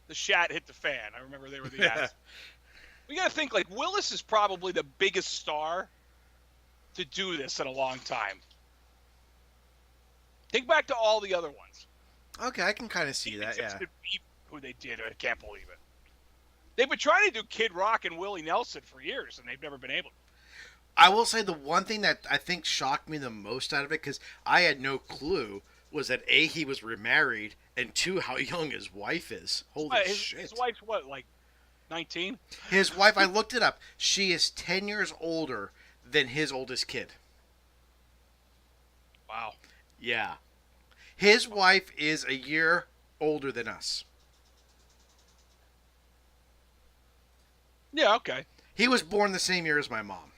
The Shat hit the fan. I remember they were the ads. We got to think, like, Willis is probably the biggest star to do this in a long time. Think back to all the other ones. Okay, I can kind of see that, yeah. Who they did, I can't believe it. They've been trying to do Kid Rock and Willie Nelson for years, and they've never been able to. I will say the one thing that I think shocked me the most out of it, because I had no clue, was that A, he was remarried, and two, how young his wife is. Holy shit. His wife's what, like 19? His wife, I looked it up. She is 10 years older than his oldest kid. Wow. Yeah. His wife is a year older than us. Yeah, okay. He was born the same year as my mom.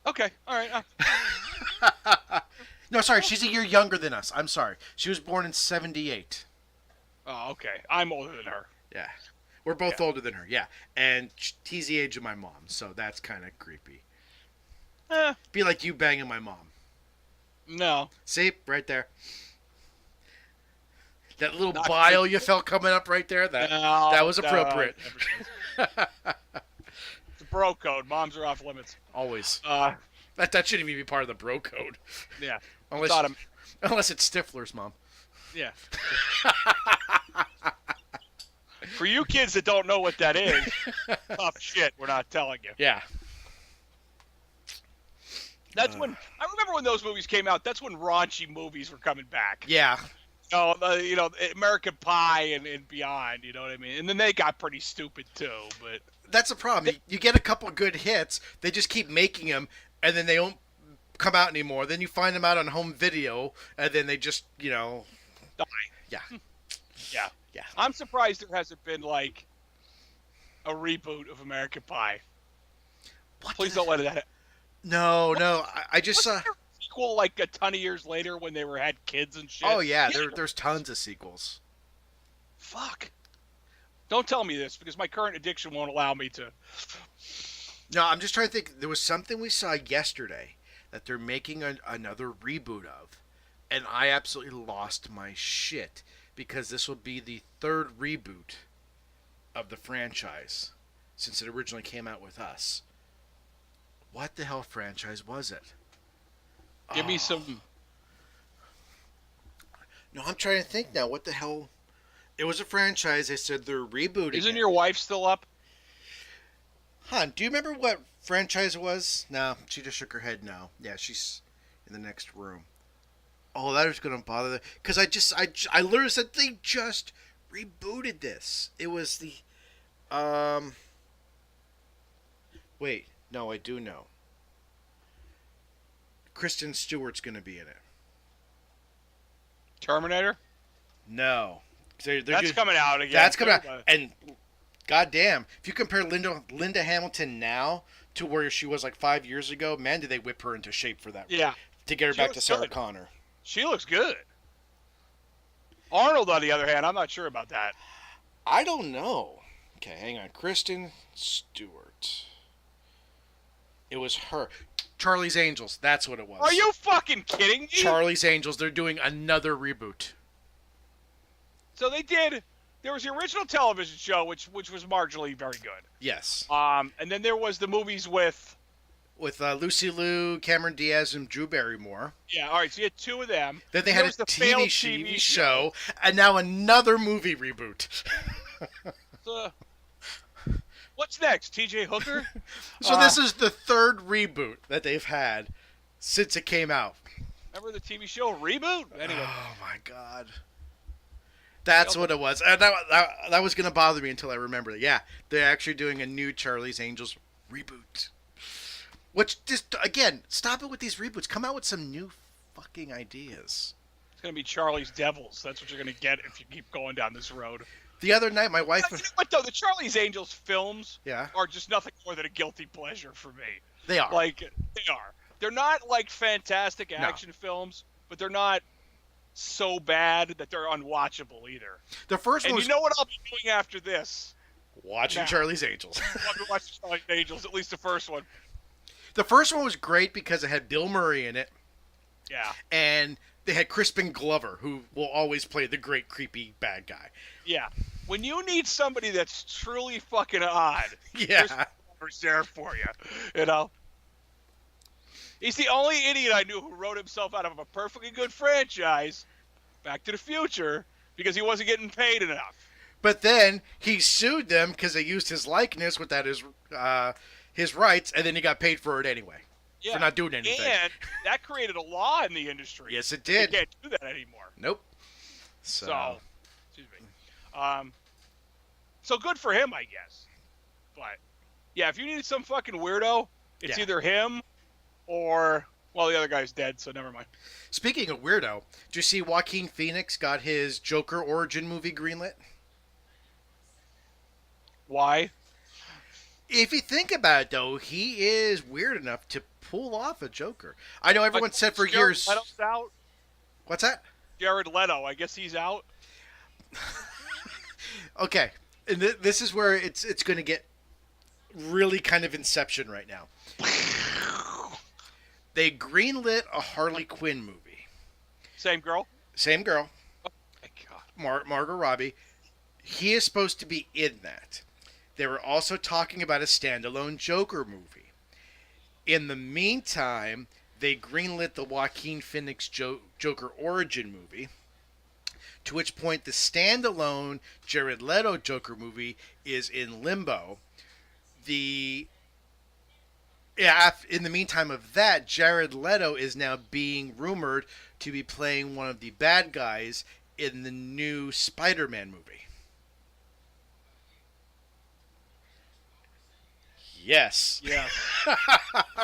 Okay, all right. No, sorry, she's a year younger than us. I'm sorry. She was born in 78. Oh, okay. I'm older than her. Yeah. We're both older than her, yeah. And he's the age of my mom, so that's kind of creepy. Be like you banging my mom. No. See? Right there. That little bile you felt coming up right there, that was appropriate. It's a bro code. Moms are off limits. Always. That shouldn't even be part of the bro code. Yeah. Unless it's Stifler's mom. Yeah. For you kids that don't know what that is, tough shit, we're not telling you. Yeah. That's when I remember when those movies came out. That's when raunchy movies were coming back. Yeah. American Pie and beyond. You know what I mean? And then they got pretty stupid too. But that's the problem. You get a couple good hits. They just keep making them, and then they don't come out anymore. Then you find them out on home video, and then they just die. Yeah. Yeah. Yeah. I'm surprised there hasn't been like a reboot of American Pie. Please don't let it happen. No. I just saw sequel like a ton of years later when they had kids and shit. Oh yeah, there's tons of sequels. Fuck. Don't tell me this because my current addiction won't allow me to. No, I'm just trying to think. There was something we saw yesterday that they're making another reboot of, and I absolutely lost my shit because this will be the third reboot of the franchise since it originally came out with us. What the hell franchise was it? Give me some. No, I'm trying to think now. What the hell? It was a franchise. They said they're rebooting. Isn't your wife still up? Huh? Do you remember what franchise it was? No, she just shook her head. No. Yeah, she's in the next room. Oh, that is gonna bother them because I literally said they just rebooted this. It was the Wait, no, I do know. Kristen Stewart's gonna be in it. Terminator? No. That's coming out again. That's coming out. And goddamn, if you compare Linda Hamilton now to where she was like 5 years ago, man, did they whip her into shape for that? Yeah. To get her back to Sarah Connor. She looks good. Arnold, on the other hand, I'm not sure about that. I don't know. Okay, hang on. Kristen Stewart. It was her. Charlie's Angels. That's what it was. Are you fucking kidding me? Charlie's Angels. They're doing another reboot. So they did. There was the original television show, which was marginally very good. Yes. And then there was the movies with Lucy Liu, Cameron Diaz, and Drew Barrymore. Yeah. All right. So you had two of them. Then they had a TV show, and now another movie reboot. What's next? T.J. Hooker? So this is the third reboot that they've had since it came out. Remember the TV show Reboot? Anyway. Oh my god. That's what it was. And that was going to bother me until I remembered it. Yeah, they're actually doing a new Charlie's Angels reboot. Which, just, again, stop it with these reboots. Come out with some new fucking ideas. It's going to be Charlie's Devils. That's what you're going to get if you keep going down this road. The other night, my wife... You know what, though? The Charlie's Angels films are just nothing more than a guilty pleasure for me. They are. They are. They're not, fantastic action films, but they're not so bad that they're unwatchable either. The first one you know what I'll be doing after this? Watching Charlie's Angels. I'll be watching Charlie's Angels, at least the first one. The first one was great because it had Bill Murray in it. Yeah. And they had Crispin Glover, who will always play the great creepy bad guy. Yeah. When you need somebody that's truly fucking odd, yeah, Glover's there for you. You know? He's the only idiot I knew who wrote himself out of a perfectly good franchise, Back to the Future, because he wasn't getting paid enough. But then he sued them because they used his likeness without his rights, and then he got paid for it anyway for Yeah, not doing anything. and that created a law in the industry. Yes, it They did. can't do that anymore. Nope. So, excuse me. So good for him, I guess. But yeah, if you needed some fucking weirdo, it's either him or, well, the other guy's dead, so never mind. Speaking of weirdo, did you see Joaquin Phoenix got his Joker origin movie greenlit? Why? If you think about it, though, he is weird enough to pull off a Joker. I know everyone said for years. Jared Leto's out. What's that? Jared Leto. I guess he's out. Okay, and this is where it's going to get really kind of Inception right now. They greenlit a Harley Quinn movie. Same girl. Same girl. Oh my God. Margot Robbie. He is supposed to be in that. They were also talking about a standalone Joker movie. In the meantime, they greenlit the Joaquin Phoenix Joker origin movie, to which point the standalone Jared Leto Joker movie is in limbo. In the meantime of that, Jared Leto is now being rumored to be playing one of the bad guys in the new Spider-Man movie. Yes. Yeah.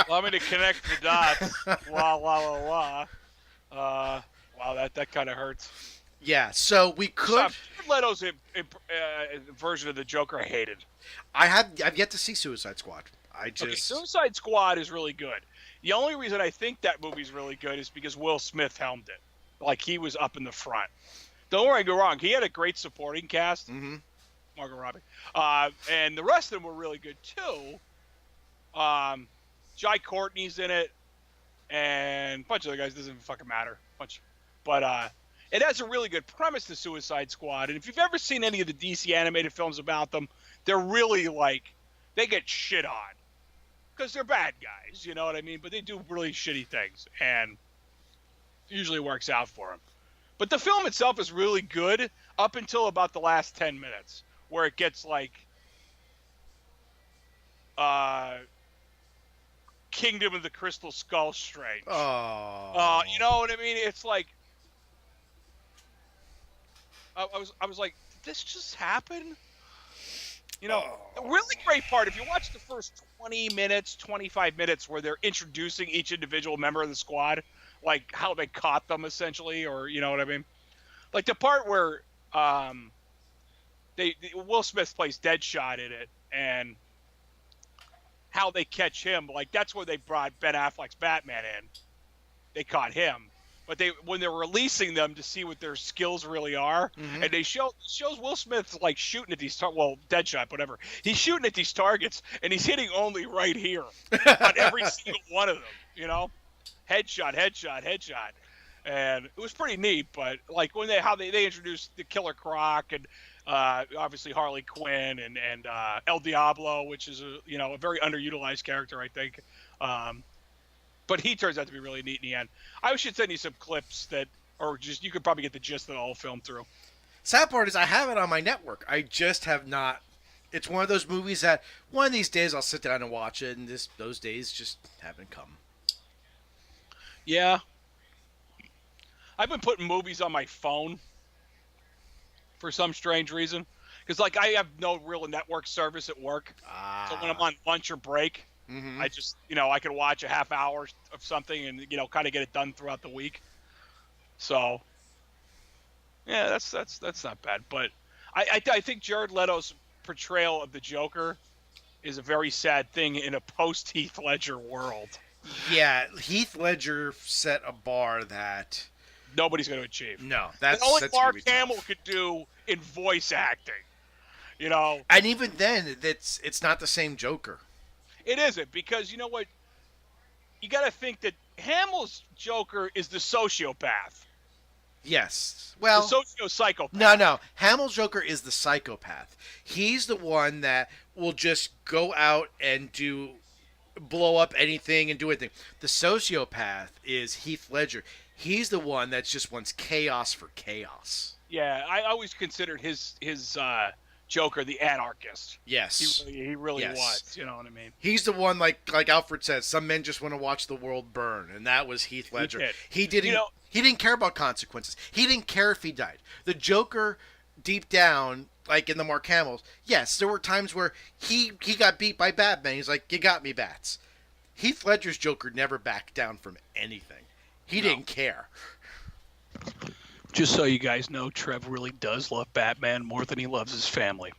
Allow me to connect the dots. Wah, wah, wah, wah. Wow, that kind of hurts. Yeah, so we could. Leto's version of the Joker I hated. I've yet to see Suicide Squad. Suicide Squad is really good. The only reason I think that movie's really good is because Will Smith helmed it. Like, he was up in the front. Don't worry, go wrong. He had a great supporting cast. Mm-hmm. Margot Robbie. And the rest of them were really good, too. Jai Courtney's in it, and a bunch of other guys. Doesn't fucking matter. But it has a really good premise to Suicide Squad. And if you've ever seen any of the DC animated films about them, they're really they get shit on. Because they're bad guys, you know what I mean? But they do really shitty things, and it usually works out for them. But the film itself is really good up until about the last 10 minutes, where it gets Kingdom of the Crystal Skull strange. Oh. You know what I mean? It's like I was like, did this just happen? You know, the really great part, if you watch the first 20 minutes, 25 minutes where they're introducing each individual member of the squad, like how they caught them essentially, or you know what I mean? Like the part where Will Smith plays Deadshot in it, and how they catch him, like that's where they brought Ben Affleck's Batman in. They caught him. But when they're releasing them to see what their skills really are, mm-hmm. and shows Will Smith like shooting at these Deadshot, whatever. He's shooting at these targets, and he's hitting only right here on every single one of them. You know, headshot, and it was pretty neat. But like when they introduced the Killer Croc and obviously Harley Quinn and El Diablo, which is a very underutilized character, I think. But he turns out to be really neat in the end. I should send you some clips you could probably get the gist of the whole film through. Sad part is I have it on my network. I just have not. It's one of those movies that one of these days I'll sit down and watch it, and those days just haven't come. Yeah. I've been putting movies on my phone for some strange reason. Because, I have no real network service at work. So when I'm on lunch or break, mm-hmm. I just, I can watch a half hour of something and, kind of get it done throughout the week. So, yeah, that's not bad. But I think Jared Leto's portrayal of the Joker is a very sad thing in a post-Heath Ledger world. Yeah, Heath Ledger set a bar that nobody's going to achieve. No, that's only Mark Hamill could do in voice acting. And even then, it's not the same Joker. It isn't, because you know what? You got to think that Hamill's Joker is the sociopath. Yes. Well, the socio-psychopath. No. Hamill's Joker is the psychopath. He's the one that will just go out and blow up anything and do anything. The sociopath is Heath Ledger. He's the one that just wants chaos for chaos. Yeah, I always considered his Joker, the anarchist. Yes. He really was. You know what I mean? He's the one, like Alfred says, some men just want to watch the world burn, and that was Heath Ledger. He didn't care about consequences. He didn't care if he died. The Joker, deep down, like in the Mark Hamill's, yes, there were times where he got beat by Batman. He's like, "You got me, Bats." Heath Ledger's Joker never backed down from anything. He didn't care. Just so you guys know, Trev really does love Batman more than he loves his family.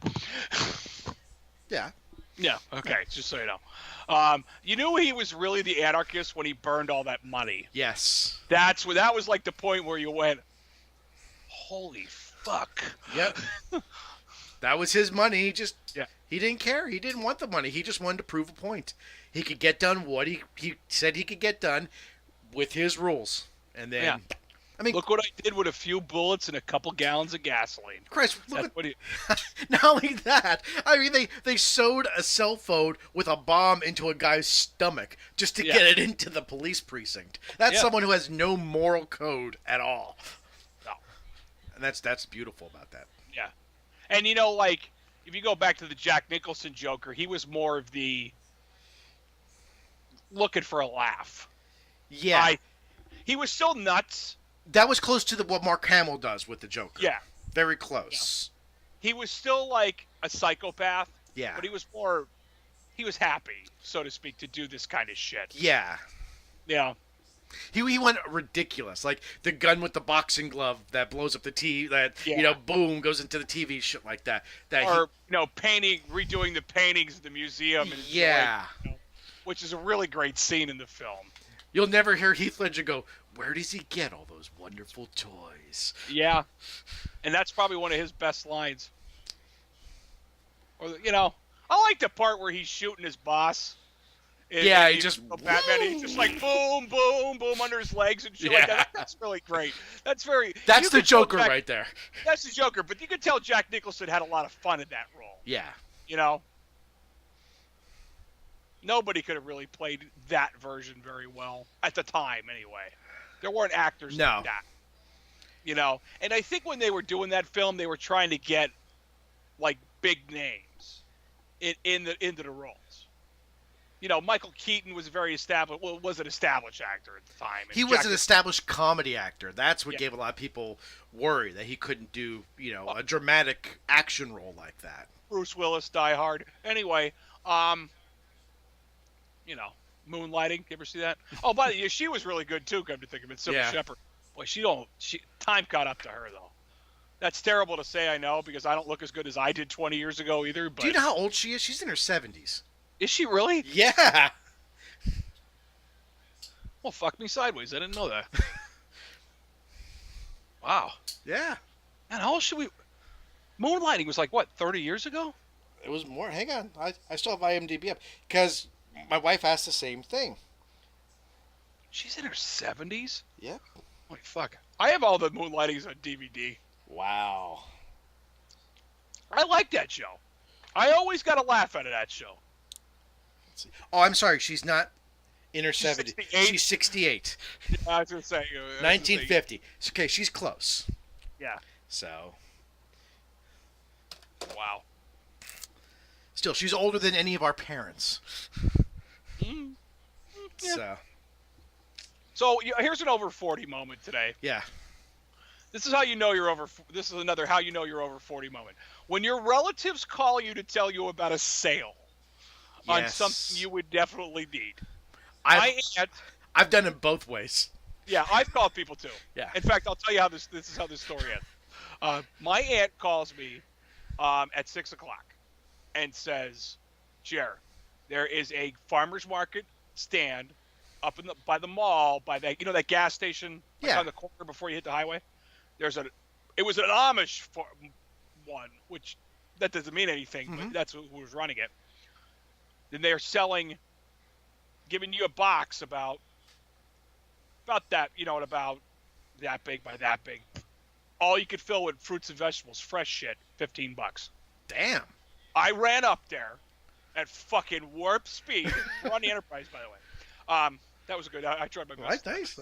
Yeah. Yeah, okay, just so you know. You knew he was really the anarchist when he burned all that money. Yes. That was like the point where you went, holy fuck. Yep. That was his money. He didn't care. He didn't want the money. He just wanted to prove a point. He could get done what he said he could get done with his rules. And then I mean, look what I did with a few bullets and a couple gallons of gasoline. Christ, not only that, I mean, they sewed a cell phone with a bomb into a guy's stomach just to get it into the police precinct. That's someone who has no moral code at all. No. And that's beautiful about that. Yeah. And, you know, like, if you go back to the Jack Nicholson Joker, he was more of the looking for a laugh. Yeah. He was still nuts. That was close to what Mark Hamill does with the Joker. Yeah. Very close. Yeah. He was still like a psychopath. Yeah. But he was happy, so to speak, to do this kind of shit. Yeah. Yeah. He went ridiculous. Like the gun with the boxing glove that blows up the TV, boom, goes into the TV, shit like that. Redoing the paintings of the museum. And which is a really great scene in the film. You'll never hear Heath Ledger go, "Where does he get all those wonderful toys?" Yeah, and that's probably one of his best lines. Or I like the part where he's shooting his boss. He just Batman. He's just like boom, boom, boom under his legs and shit like that. That's really great. That's the Joker right there. That's the Joker, but you could tell Jack Nicholson had a lot of fun in that role. Yeah. Nobody could have really played that version very well at the time, anyway. There weren't actors like that. And I think when they were doing that film, they were trying to get like big names into the roles. Michael Keaton was very established. Well, was an established actor at the time. He was an established comedy actor. That's what gave a lot of people worry that he couldn't do, a dramatic action role like that. Bruce Willis, Die Hard. Anyway, Moonlighting. You ever see that? Oh, by the way, she was really good too. Come to think of it, Sybil Shepherd. Boy, time caught up to her though. That's terrible to say, I know, because I don't look as good as I did 20 years ago either. But do you know how old she is? She's in her 70s. Is she really? Yeah. Well, fuck me sideways. I didn't know that. Wow. Yeah. And how old should we? Moonlighting was like what, 30 years ago? It was more. Hang on, I still have IMDb up because my wife asked the same thing. She's in her 70s? Yep. Holy fuck. I have all the Moonlightings on DVD. Wow. I like that show. I always got a laugh out of that show. Let's see. Oh, I'm sorry. She's not in her 70s. 68? She's 68. Yeah, I was going to say. 1950. Okay, she's close. Yeah. So. Wow. Still, she's older than any of our parents. Yeah. So here's an over 40 moment today. Yeah. This is how you know you're over. This is another how you know you're over 40 moment. When your relatives call you to tell you about a sale on something you would definitely need. I've done it both ways. Yeah, I've called people too. Yeah. In fact, I'll tell you how this is how this story ends. My aunt calls me at 6:00 and says, "Jer, there is a farmer's market stand up by the mall, by that that gas station on the corner before you hit the highway. It was an Amish one, which that doesn't mean anything, but that's who was running it. Then they're giving you a box about that, about that big by that big. All you could fill with fruits and vegetables, fresh shit, $15. Damn. I ran up there at fucking warp speed. We're on the Enterprise, by the way. That was good. I tried my best. Nice.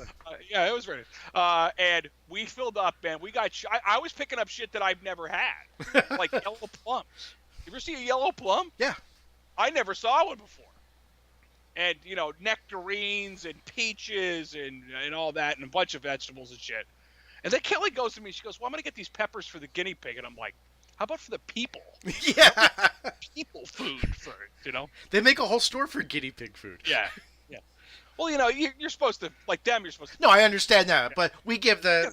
Yeah, it was very and we filled up, man. We got. I was picking up shit that I've never had, like yellow plums. You ever see a yellow plum? Yeah. I never saw one before. And nectarines and peaches and all that, and a bunch of vegetables and shit. And then Kelly goes to me. She goes, "Well, I'm gonna get these peppers for the guinea pig," and I'm like, "How about for the people? Yeah. People food first, They make a whole store for guinea pig food. Yeah. Well, you're supposed to like them. You're supposed to. No, I understand that, but we give the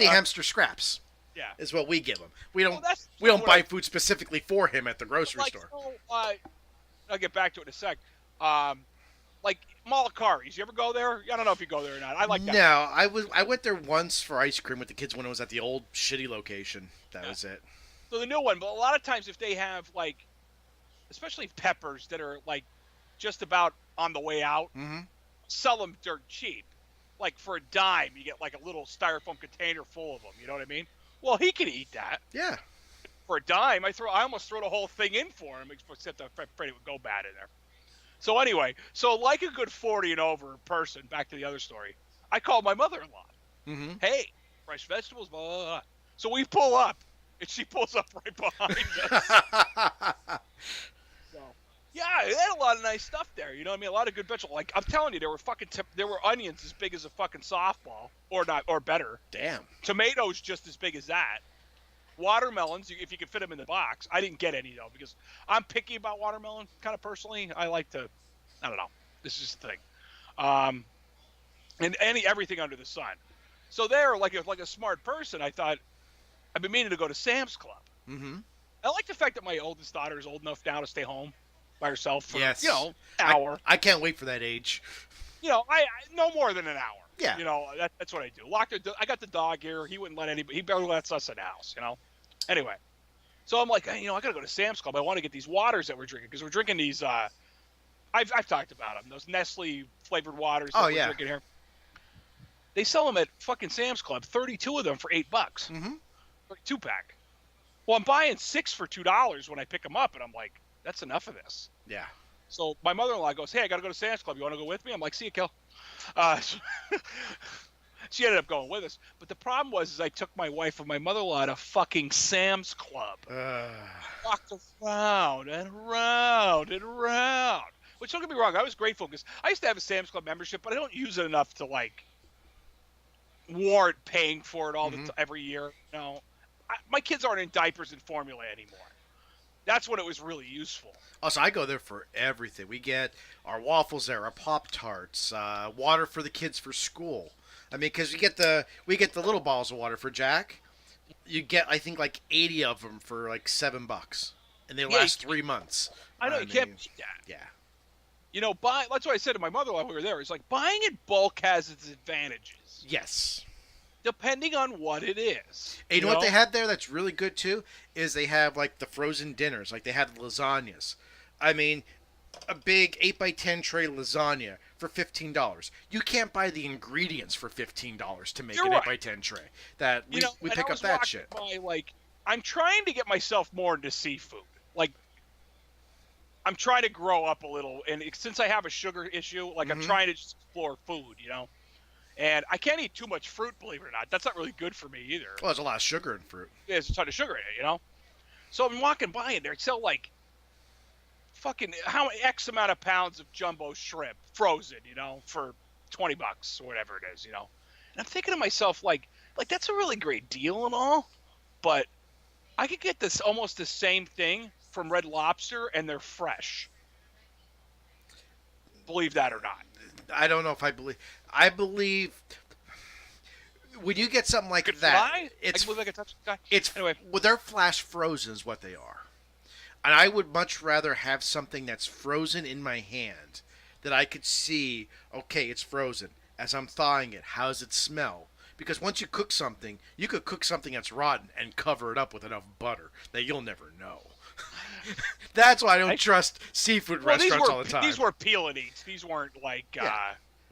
hamster scraps. Yeah, is what we give him. We don't buy food specifically for him at the grocery store. So, I'll get back to it in a sec. Like Malakari's, you ever go there? I don't know if you go there or not. I like that. No, I went there once for ice cream with the kids when it was at the old shitty location. That was it. So the new one, but a lot of times if they have like, especially peppers that are like just about on the way out, sell them dirt cheap. Like for a dime, you get like a little styrofoam container full of them. You know what I mean? Well, he can eat that. Yeah. For a dime, I almost throw the whole thing in for him, except I'm afraid it would go bad in there. So anyway, like a good 40 and over person, back to the other story, I called my mother-in-law. Hey, fresh vegetables, blah, blah, blah. So we pull up, and she pulls up right behind us. So, yeah, they had a lot of nice stuff there. You know what I mean? A lot of good vegetables. Like, I'm telling you, there were onions as big as a fucking softball, or better. Damn. Tomatoes just as big as that. Watermelons, if you could fit them in the box. I didn't get any, though, because I'm picky about watermelon, kind of personally. I like to, I don't know. This is just the thing. And everything under the sun. So there, like a smart person, I thought, I've been meaning to go to Sam's Club. I like the fact that my oldest daughter is old enough now to stay home by herself for, an hour. I can't wait for that age. I no more than an hour. Yeah. That's what I do. I got the dog here. He wouldn't let anybody. He barely lets us in the house, Anyway, so I'm like, I got to go to Sam's Club. I want to get these waters that we're drinking because we're drinking these. I've talked about them. Those Nestle flavored waters that we're drinking here. They sell them at fucking Sam's Club. 32 of them for $8. 2-pack. Well, I'm buying 6 for $2 when I pick them up, and I'm like, that's enough of this. Yeah. So my mother-in-law goes, hey, I got to go to Sam's Club. You want to go with me? I'm like, see you, Kel. She ended up going with us. But the problem was I took my wife and my mother-in-law to fucking Sam's Club. Walked around and around and around. Which, don't get me wrong, I was grateful because I used to have a Sam's Club membership, but I don't use it enough to, warrant paying for it every year. My kids aren't in diapers and formula anymore. That's when it was really useful. Also, I go there for everything. We get our waffles there, our Pop-Tarts, water for the kids for school. I mean, because we get the little bottles of water for Jack. You get, I think, 80 of them for $7, and they last 3 months. I know, you can't beat that. Yeah. That's what I said to my mother while we were there. It's like buying in bulk has its advantages. Yes. Depending on what it is. And you know what they have there that's really good too? Is they have the frozen dinners. They have lasagnas. I mean, a big 8x10 tray lasagna for $15. You can't buy the ingredients for $15 to make an 8x10 tray. That we pick up that shit. I'm trying to get myself more into seafood. I'm trying to grow up a little, and since I have a sugar issue, I'm trying to just explore food, And I can't eat too much fruit, believe it or not. That's not really good for me either. Well, there's a lot of sugar in fruit. Yeah, there's a ton of sugar in it, So I'm walking by and they sell fucking X amount of pounds of jumbo shrimp frozen, for $20 or whatever it is, And I'm thinking to myself, that's a really great deal and all, but I could get this almost the same thing from Red Lobster and they're fresh. Believe that or not. I don't know if I believe. I believe when you get something like that, anyway. Well, they're flash frozen is what they are, and I would much rather have something that's frozen in my hand that I could see. Okay, it's frozen. As I'm thawing it, how does it smell? Because once you cook something, you could cook something that's rotten and cover it up with enough butter that you'll never know. That's why I don't trust seafood restaurants all the time. These were peel and eats. These weren't But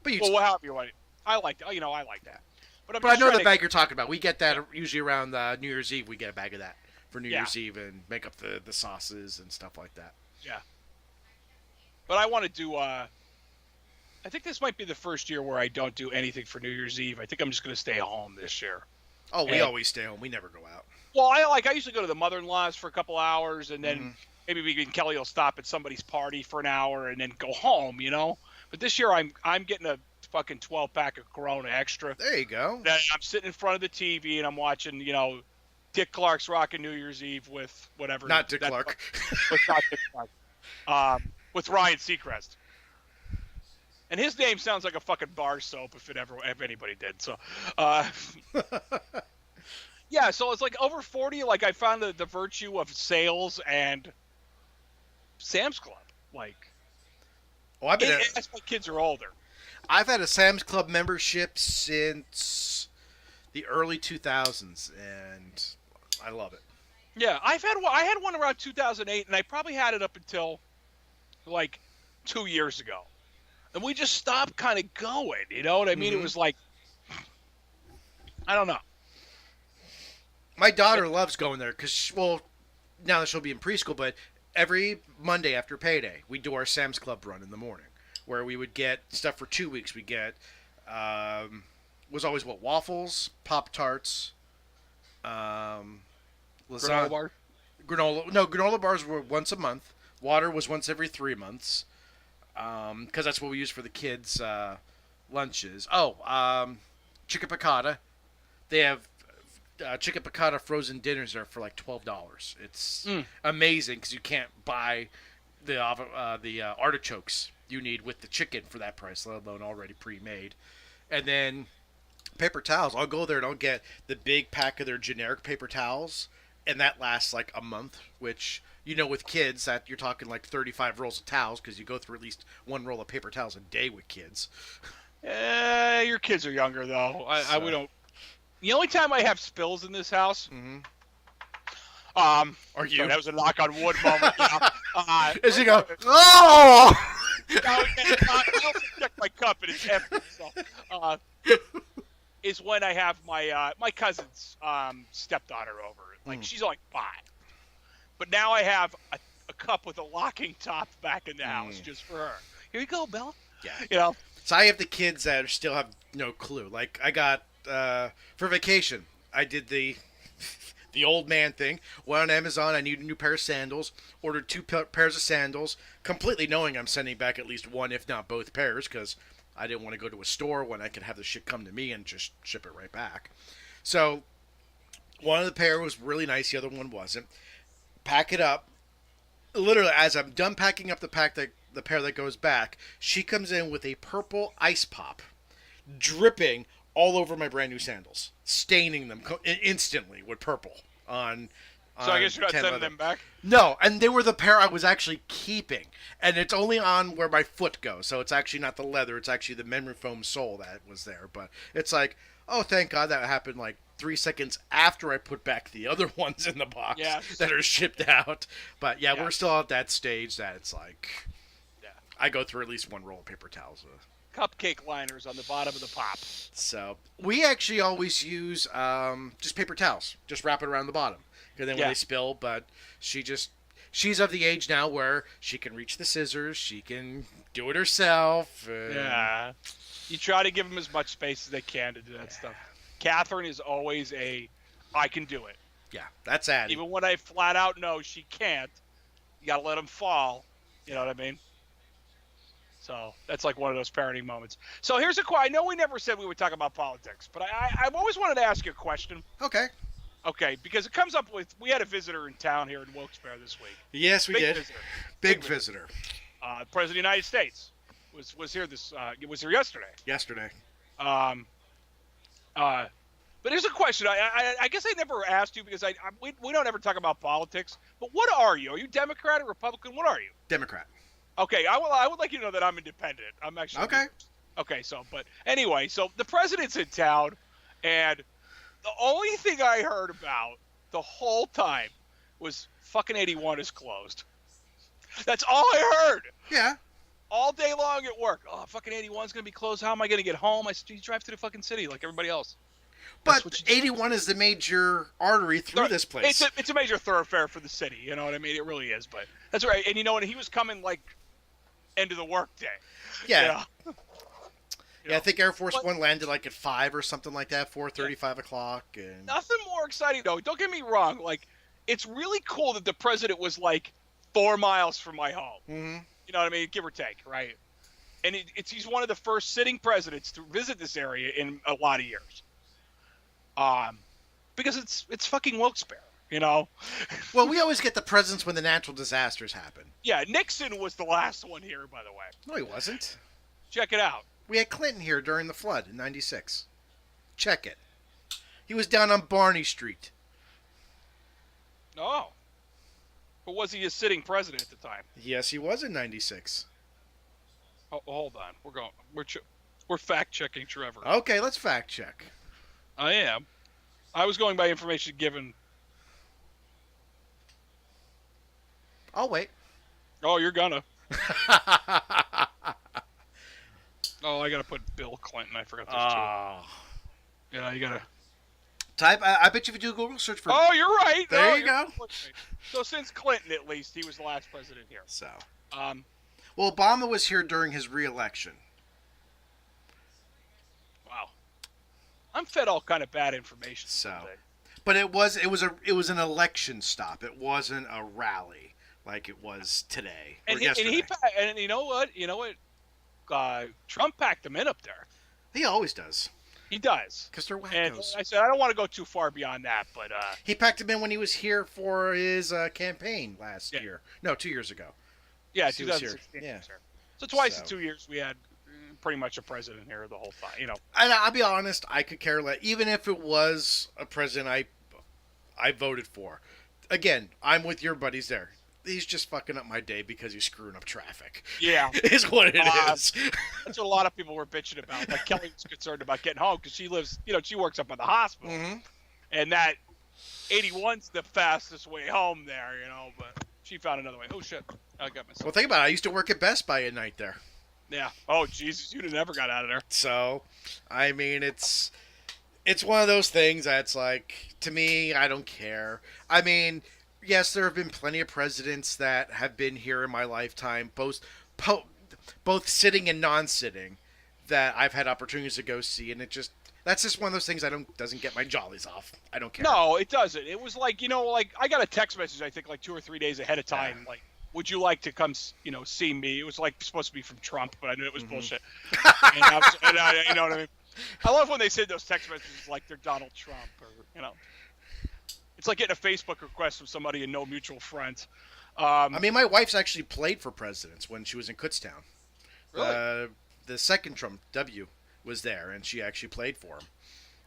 however you want it. I like that. I like that. But I know the bag you're talking about. We get that usually around New Year's Eve. We get a bag of that for New Year's Eve and make up the sauces and stuff like that. Yeah. But I want to do I think this might be the first year where I don't do anything for New Year's Eve. I think I'm just going to stay home this year. Oh, we always stay home. We never go out. Well, I usually go to the mother-in-law's for a couple hours, and then maybe me and Kelly will stop at somebody's party for an hour and then go home, you know? But this year I'm getting a fucking 12-pack of Corona Extra. There you go. Then I'm sitting in front of the TV and I'm watching, you know, Dick Clark's Rockin' New Year's Eve with whatever. Not Dick Clark. Not Dick Clark. With Ryan Seacrest. And his name sounds like a fucking bar soap if anybody did. So, yeah, so it's like over 40, like I found the virtue of sales and Sam's Club. Like, that's my kids are older. I've had a Sam's Club membership since the early 2000s, and I love it. Yeah, I had one around 2008, and I probably had it up until like 2 years ago. And we just stopped kind of going, you know what I mean? It was like, I don't know. My daughter loves going there because, well, now that she'll be in preschool, but every Monday after payday, we do our Sam's Club run in the morning, where we would get stuff for 2 weeks. We get, was always waffles, Pop-Tarts, granola bar? Granola bars were once a month. Water was once every 3 months. Because that's what we use for the kids' lunches. Chicken piccata. They have chicken piccata frozen dinners there for like $12. It's amazing because you can't buy the artichokes you need with the chicken for that price, let alone already pre-made. And then paper towels. I'll go there and I'll get the big pack of their generic paper towels, and that lasts like a month, which... You know, with kids, that you're talking like 35 rolls of towels because you go through at least one roll of paper towels a day with kids. Your kids are younger though. We don't. The only time I have spills in this house. Are you? Sorry, that was a knock on wood moment. As you go, oh! I also check my cup and it's empty. So, is when I have my cousin's stepdaughter over. Like she's like 5. But now I have a cup with a locking top back in the house just for her. Here you go, Bella. Yeah. You know? So I have the kids that still have no clue. Like, I got, for vacation, I did the old man thing. Went on Amazon, I needed a new pair of sandals. Ordered 2 pairs of sandals, completely knowing I'm sending back at least one, if not both pairs, because I didn't want to go to a store when I could have the shit come to me and just ship it right back. So, one of the pair was really nice, the other one wasn't. Pack it up. Literally, as I'm done packing up the pair that goes back, she comes in with a purple ice pop, dripping all over my brand new sandals, staining them instantly with purple. So I guess you're not sending them back? No, and they were the pair I was actually keeping, and it's only on where my foot goes, so it's actually not the leather, it's actually the memory foam sole that was there. But it's like, oh, thank God that happened like 3 seconds after I put back the other ones in the box that are shipped out. But yeah, we're still at that stage that it's like, I go through at least one roll of paper towels. Cupcake liners on the bottom of the pop. So we actually always use just paper towels, just wrap it around the bottom, and then when they spill. But she's of the age now where she can reach the scissors, she can do it herself. Yeah, you try to give them as much space as they can to do that stuff. Catherine is always I can do it. Yeah, that's Addie. Even when I flat out know she can't, you gotta let them fall. You know what I mean? So that's like one of those parenting moments. So here's a question. I know we never said we would talk about politics, but I've always wanted to ask you a question. Okay. Okay, because it comes up with, we had a visitor in town here in Wilkes-Barre this week. Yes, we did. Visitor. Big visitor. President of the United States was here yesterday. Yesterday. But here's a question. I guess I never asked you because we don't ever talk about politics. But what are you? Are you Democrat or Republican? What are you? Democrat. Okay, I would like you to know that I'm independent. I'm actually okay. Okay, but anyway, so the president's in town, and the only thing I heard about the whole time was fucking 81 is closed. That's all I heard. Yeah. All day long at work. Oh, fucking 81's going to be closed. How am I going to get home? I drive to the fucking city like everybody else. But 81 is the major artery through this place. It's a major thoroughfare for the city. You know what I mean? It really is. But that's right. And you know what? He was coming like end of the work day. Yeah. I think Air Force One landed like at 5 or something like that, 4:30, 5 o'clock. And nothing more exciting though. Don't get me wrong. Like, it's really cool that the president was like 4 miles from my home. Mm-hmm. You know what I mean, give or take, right? And he's one of the first sitting presidents to visit this area in a lot of years. Because it's fucking Wilkes-Barre, you know. Well, we always get the presidents when the natural disasters happen. Yeah, Nixon was the last one here, by the way. No, he wasn't. Check it out. We had Clinton here during the flood in '96. Check it. He was down on Barney Street. Oh. But was he a sitting president at the time? Yes, he was in '96. Oh, hold on. We're fact checking Trevor. Okay, let's fact check. I am. I was going by information given. I'll wait. Oh, you're gonna. Oh, I gotta put Bill Clinton. I forgot those two. Yeah, you gotta type. I bet you if you do a Google search for. Oh, you're right. There you go. So since Clinton, at least, he was the last president here. So. Well, Obama was here during his re-election. Wow. I'm fed all kind of bad information. So. Today. But it was an election stop. It wasn't a rally like it was today or yesterday. And you know what? Trump packed him in up there. He always does. He does. Because they're wackos. And I said, I don't want to go too far beyond that, but... he packed him in when he was here for his campaign last year. No, 2 years ago. Yeah, 2016. Yeah. So twice in 2 years, we had pretty much a president here the whole time, you know. And I'll be honest, I could care less. Even if it was a president I voted for. Again, I'm with your buddies there. He's just fucking up my day because he's screwing up traffic. Yeah. Is what it is. That's what a lot of people were bitching about. Like, Kelly was concerned about getting home because she lives, she works up at the hospital. Mm-hmm. And that 81's the fastest way home there, but she found another way. Oh, shit. I got myself. Well, think about it. I used to work at Best Buy at night there. Yeah. Oh, Jesus. You'd have never got out of there. So, I mean, it's one of those things that's like, to me, I don't care. I mean, yes, there have been plenty of presidents that have been here in my lifetime, both sitting and non-sitting, that I've had opportunities to go see, and that's just one of those things doesn't get my jollies off. I don't care. No, it doesn't. It was like, I got a text message, I think, like 2 or 3 days ahead of time, like, would you like to come, see me? It was like supposed to be from Trump, but I knew it was bullshit. And you know what I mean? I love when they send those text messages like they're Donald Trump or, It's like getting a Facebook request from somebody in no mutual friends. I mean, my wife's actually played for presidents when she was in Kutztown. Really? The second Trump, W, was there, and she actually played for him.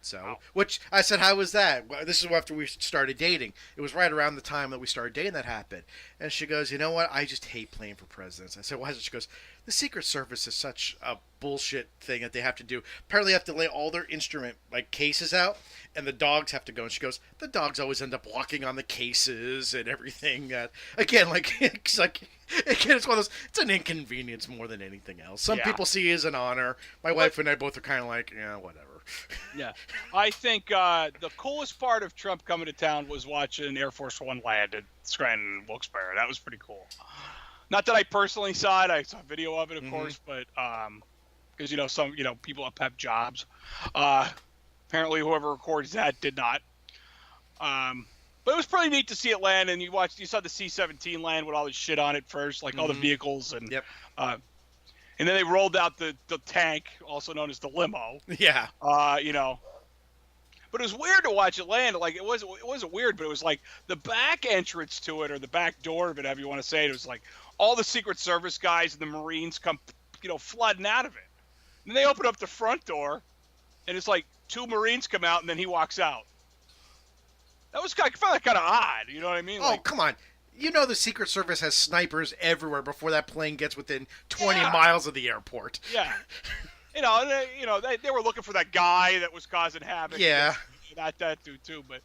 So, which I said, how was that? Well, this is after we started dating. It was right around the time that we started dating that happened. And she goes, you know what? I just hate playing for presidents. I said, why is it? She goes, the Secret Service is such a bullshit thing that they have to do. Apparently they have to lay all their instrument, cases out, and the dogs have to go. And she goes, the dogs always end up walking on the cases and everything. Again, it's one of those, it's an inconvenience more than anything else. Some people see it as an honor. My wife and I both are kind of like, yeah, whatever. Yeah. I think the coolest part of Trump coming to town was watching Air Force One land at Scranton, Wilkes-Barre. That was pretty cool. Not that I personally saw it. I saw a video of it, of course, but because, some, people have jobs. Apparently whoever recorded that did not. But it was pretty neat to see it land, and you saw the C-17 land with all this shit on it first, like all the vehicles, and and then they rolled out the tank, also known as the limo. Yeah. But it was weird to watch it land. Like, it wasn't weird, but it was like the back entrance to it, or the back door of it, however you want to say it. It was like all the Secret Service guys and the Marines come, flooding out of it. And then they open up the front door, and it's like 2 Marines come out, and then he walks out. I found that kind of odd. You know what I mean? Oh, come on. The Secret Service has snipers everywhere before that plane gets within 20 miles of the airport. Yeah. They were looking for that guy that was causing havoc. Yeah. That dude, too. But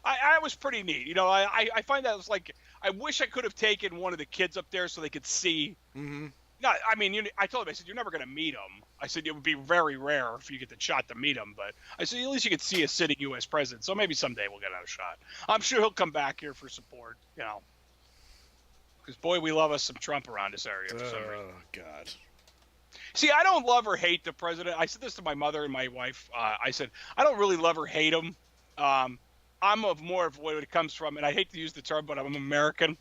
I was pretty neat. I find that was like, I wish I could have taken one of the kids up there so they could see. Mm-hmm. No, I mean, I told him, I said, you're never going to meet him. I said, it would be very rare if you get the shot to meet him. But I said, at least you could see a sitting U.S. president. So maybe someday we'll get another shot. I'm sure he'll come back here for support, Because, boy, we love us some Trump around this area for some reason. Oh, God. See, I don't love or hate the president. I said this to my mother and my wife. I said I don't really love or hate him. I'm of more of what it comes from, and I hate to use the term, but I'm American.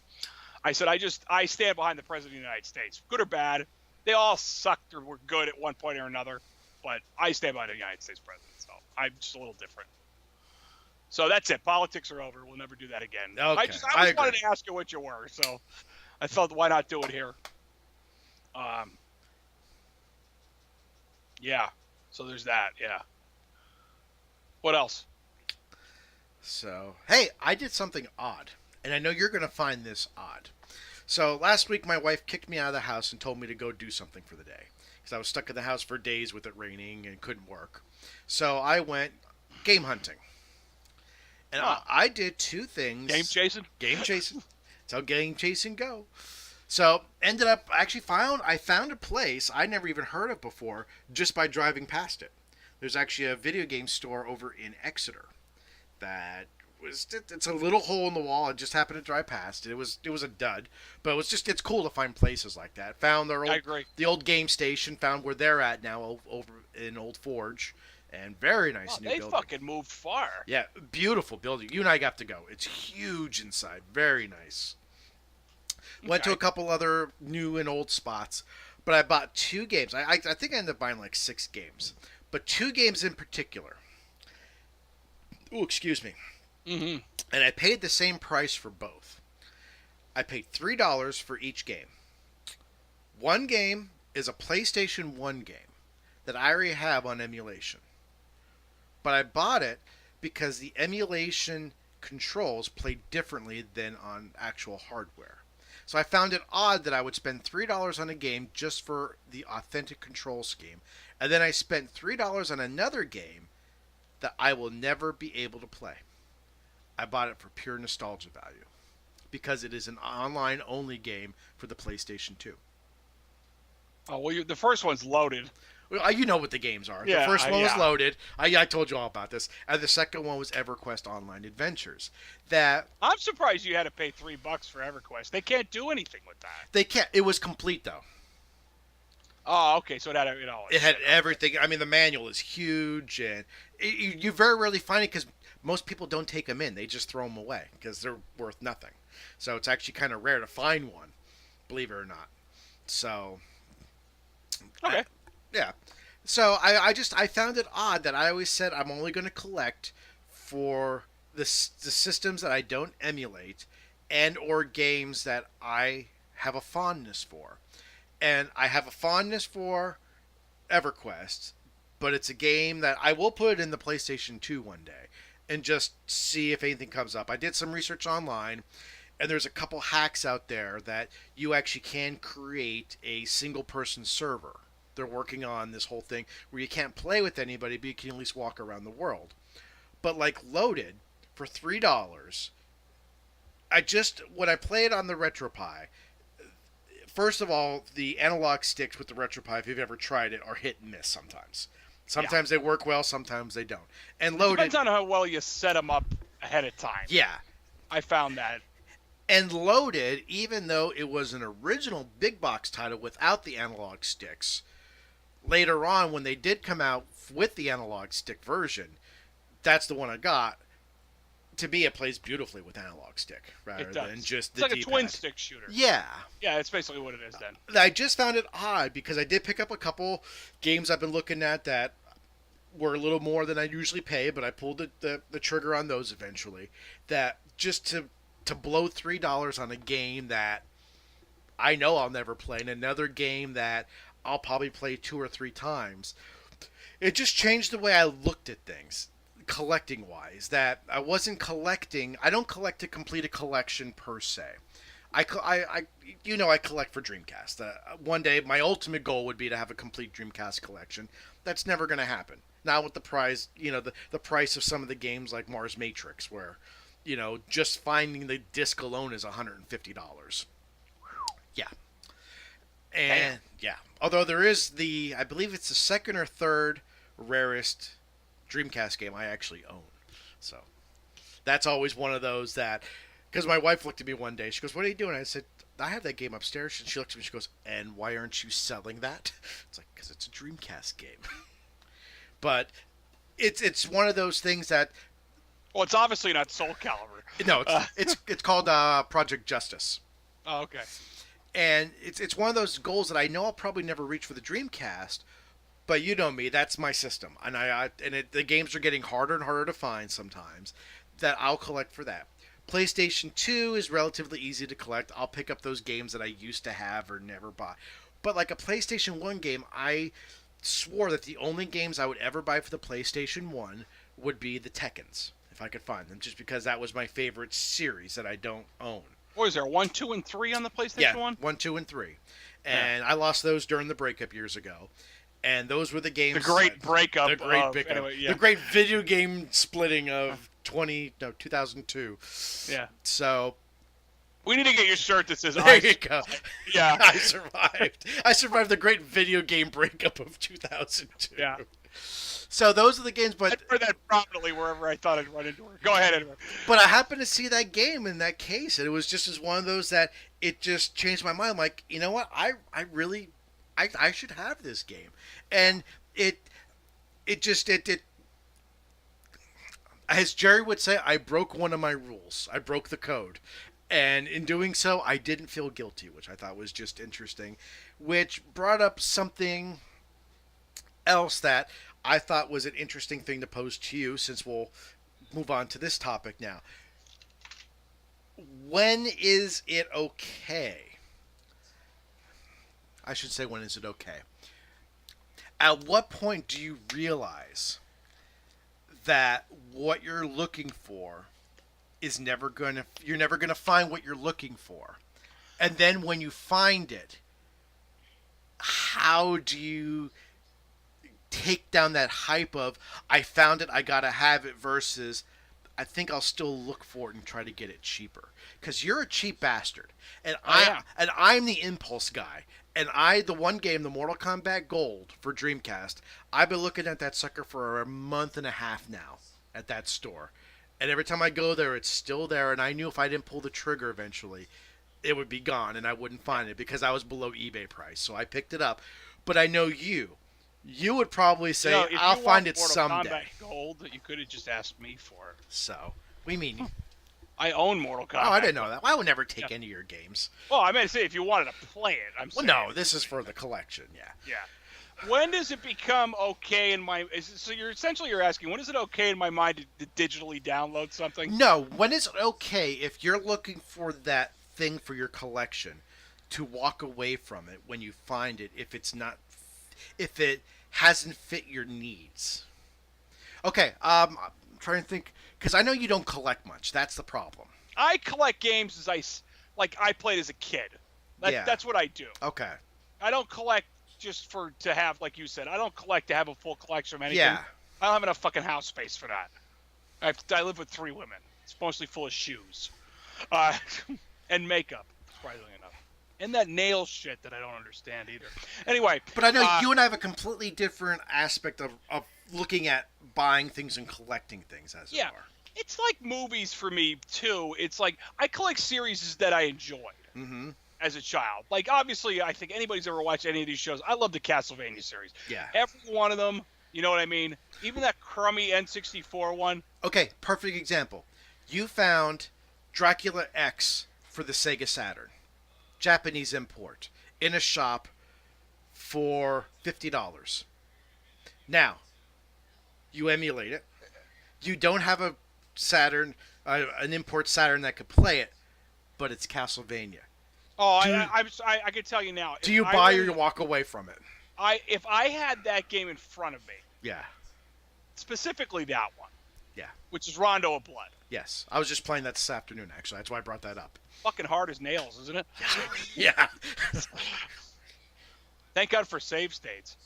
I said I stand behind the president of the United States, good or bad. They all sucked or were good at one point or another, but I stand behind the United States president. So I'm just a little different. So that's it. Politics are over. We'll never do that again. Okay, I just wanted to ask you what you were, so I felt why not do it here. Yeah. So there's that. Yeah. What else? So, hey, I did something odd, and I know you're going to find this odd. So, last week my wife kicked me out of the house and told me to go do something for the day because I was stuck in the house for days with it raining and couldn't work. So, I went game hunting. And I did two things. Game chasing? Game chasing. That's how game chasing go. So, ended up, I found a place I never even heard of before just by driving past it. There's actually a video game store over in Exeter that it's a little hole in the wall. I just happened to drive past it. It was a dud, but it's cool to find places like that. Found the old game station, found where they're at now over in Old Forge, and very nice new building. They fucking moved far. Yeah, beautiful building. You and I got to go. It's huge inside. Very nice. Okay. Went to a couple other new and old spots, but I bought two games. I think I ended up buying like 6 games, but 2 games in particular. Oh, excuse me. Mm-hmm. And I paid the same price for both. I paid $3 for each game. One game is a PlayStation 1 game that I already have on emulation. But I bought it because the emulation controls play differently than on actual hardware. So I found it odd that I would spend $3 on a game just for the authentic control scheme. And then I spent $3 on another game that I will never be able to play. I bought it for pure nostalgia value because it is an online-only game for the PlayStation 2. Oh, well, the first one's loaded. Well, you know what the games are. Yeah, the first one was loaded. I told you all about this. And the second one was EverQuest Online Adventures. I'm surprised you had to pay $3 for EverQuest. They can't do anything with that. They can't. It was complete, though. Oh, okay. So it had it had everything. I mean, the manual is huge, and you very rarely find it because most people don't take them in. They just throw them away because they're worth nothing. So it's actually kind of rare to find one, believe it or not. So, okay. Yeah. So I found it odd that I always said I'm only going to collect for the systems that I don't emulate and or games that I have a fondness for. And I have a fondness for EverQuest, but it's a game that I will put in the PlayStation 2 one day and just see if anything comes up. I did some research online, and there's a couple hacks out there that you actually can create a single-person server. They're working on this whole thing where you can't play with anybody, but you can at least walk around the world. But like Loaded, for $3, when I play it on the RetroPie, first of all, the analog sticks with the RetroPie, if you've ever tried it, are hit and miss sometimes. Sometimes they work well, sometimes they don't. And Loaded, depends on how well you set them up ahead of time. Yeah. I found that. And Loaded, even though it was an original big box title without the analog sticks, later on when they did come out with the analog stick version, that's the one I got. To me, it plays beautifully with analog stick rather than just the D-pad. It's like a twin stick shooter. Yeah. Yeah, that's basically what it is then. I just found it odd because I did pick up a couple games I've been looking at that were a little more than I usually pay, but I pulled the trigger on those eventually. That just to blow $3 on a game that I know I'll never play, and another game that I'll probably play 2 or 3 times, it just changed the way I looked at things. Collecting wise, that I wasn't collecting. I don't collect to complete a collection per se. I collect for Dreamcast. One day, my ultimate goal would be to have a complete Dreamcast collection. That's never going to happen. Now with the price, the price of some of the games like Mars Matrix, where, just finding the disc alone is $150. Yeah. And yeah, although there is I believe it's the second or third rarest Dreamcast game I actually own. So that's always one of those that, Because my wife looked at me one day. She goes, "What are you doing?" I said, "I have that game upstairs." And she looks at me. She goes, "And why aren't you selling that?" It's like, because it's a Dreamcast game. But it's one of those things that. Well, it's obviously not Soul Calibur. No, it's called Project Justice. Oh, okay. And it's one of those goals that I know I'll probably never reach for the Dreamcast. But you know me, that's my system, and the games are getting harder and harder to find sometimes. That I'll collect for that. PlayStation 2 is relatively easy to collect. I'll pick up those games that I used to have or never buy. But like a PlayStation 1 game, I swore that the only games I would ever buy for the PlayStation 1 would be the Tekkens, if I could find them, just because that was my favorite series that I don't own. What is there, 1, 2, and 3 on the PlayStation 1? 1, 2, and 3. And I lost those during the breakup years ago. And those were the games. The great breakup. The great breakup. Anyway, yeah. The great video game splitting of 2002. Yeah. So. We need to get your shirt that says. There you go. Yeah. I survived. I survived the great video game breakup of 2002. Yeah. So those are the games, but I heard that prominently wherever I thought I'd run into her. Go ahead, anyway. But I happened to see that game in that case, and it was just as one of those that it just changed my mind. I'm like, you know what? I should have this game. And it as Jerry would say, I broke one of my rules. I broke the code. And in doing so, I didn't feel guilty, which I thought was just interesting, which brought up something else that I thought was an interesting thing to pose to you, since we'll move on to this topic now. When is it okay? I should say, when is it okay? At what point do you realize that what you're looking for is you're never gonna find what you're looking for? And then when you find it, how do you take down that hype of, I found it, I gotta have it, versus I think I'll still look for it and try to get it cheaper? Because you're a cheap bastard, and I'm the impulse guy. And the one game, the Mortal Kombat Gold for Dreamcast, I've been looking at that sucker for a month and a half now at that store. And every time I go there, it's still there. And I knew if I didn't pull the trigger eventually, it would be gone and I wouldn't find it because I was below eBay price. So I picked it up. But I know you would probably say, I'll find it someday. Mortal Kombat Gold, you could have just asked me for it. So, we mean... I own Mortal Kombat. Oh, I didn't know that. I would never take any of your games. Well, I meant to say, if you wanted to play it, I'm saying. Well, no, this is for the collection, yeah. Yeah. When does it become okay in my... So you're asking, when is it okay in my mind to digitally download something? No, when is it okay if you're looking for that thing for your collection to walk away from it when you find it, if it hasn't fit your needs? Okay, I'm trying to think... Because I know you don't collect much. That's the problem. I collect games I played as a kid. That's what I do. Okay. I don't collect just to have, like you said, I don't collect to have a full collection of anything. Yeah. I don't have enough fucking house space for that. I live with 3 women. It's mostly full of shoes. And makeup, surprisingly enough. And that nail shit that I don't understand either. Anyway. But I know you and I have a completely different aspect of looking at buying things and collecting things, as it were. It's like movies for me, too. It's like, I collect series that I enjoyed as a child. Like, obviously, I think anybody's ever watched any of these shows, I love the Castlevania series. Yeah. Every one of them, you know what I mean? Even that crummy N64 one. Okay, perfect example. You found Dracula X for the Sega Saturn. Japanese import. In a shop for $50. Now, you emulate it. You don't have a Saturn, an import Saturn that could play it, but it's Castlevania. Oh, I can tell you now. Do you buy or you walk away from it? If I had that game in front of me. Yeah. Specifically that one. Yeah. Which is Rondo of Blood. Yes. I was just playing that this afternoon, actually. That's why I brought that up. Fucking hard as nails, isn't it? Yeah. Thank God for save states.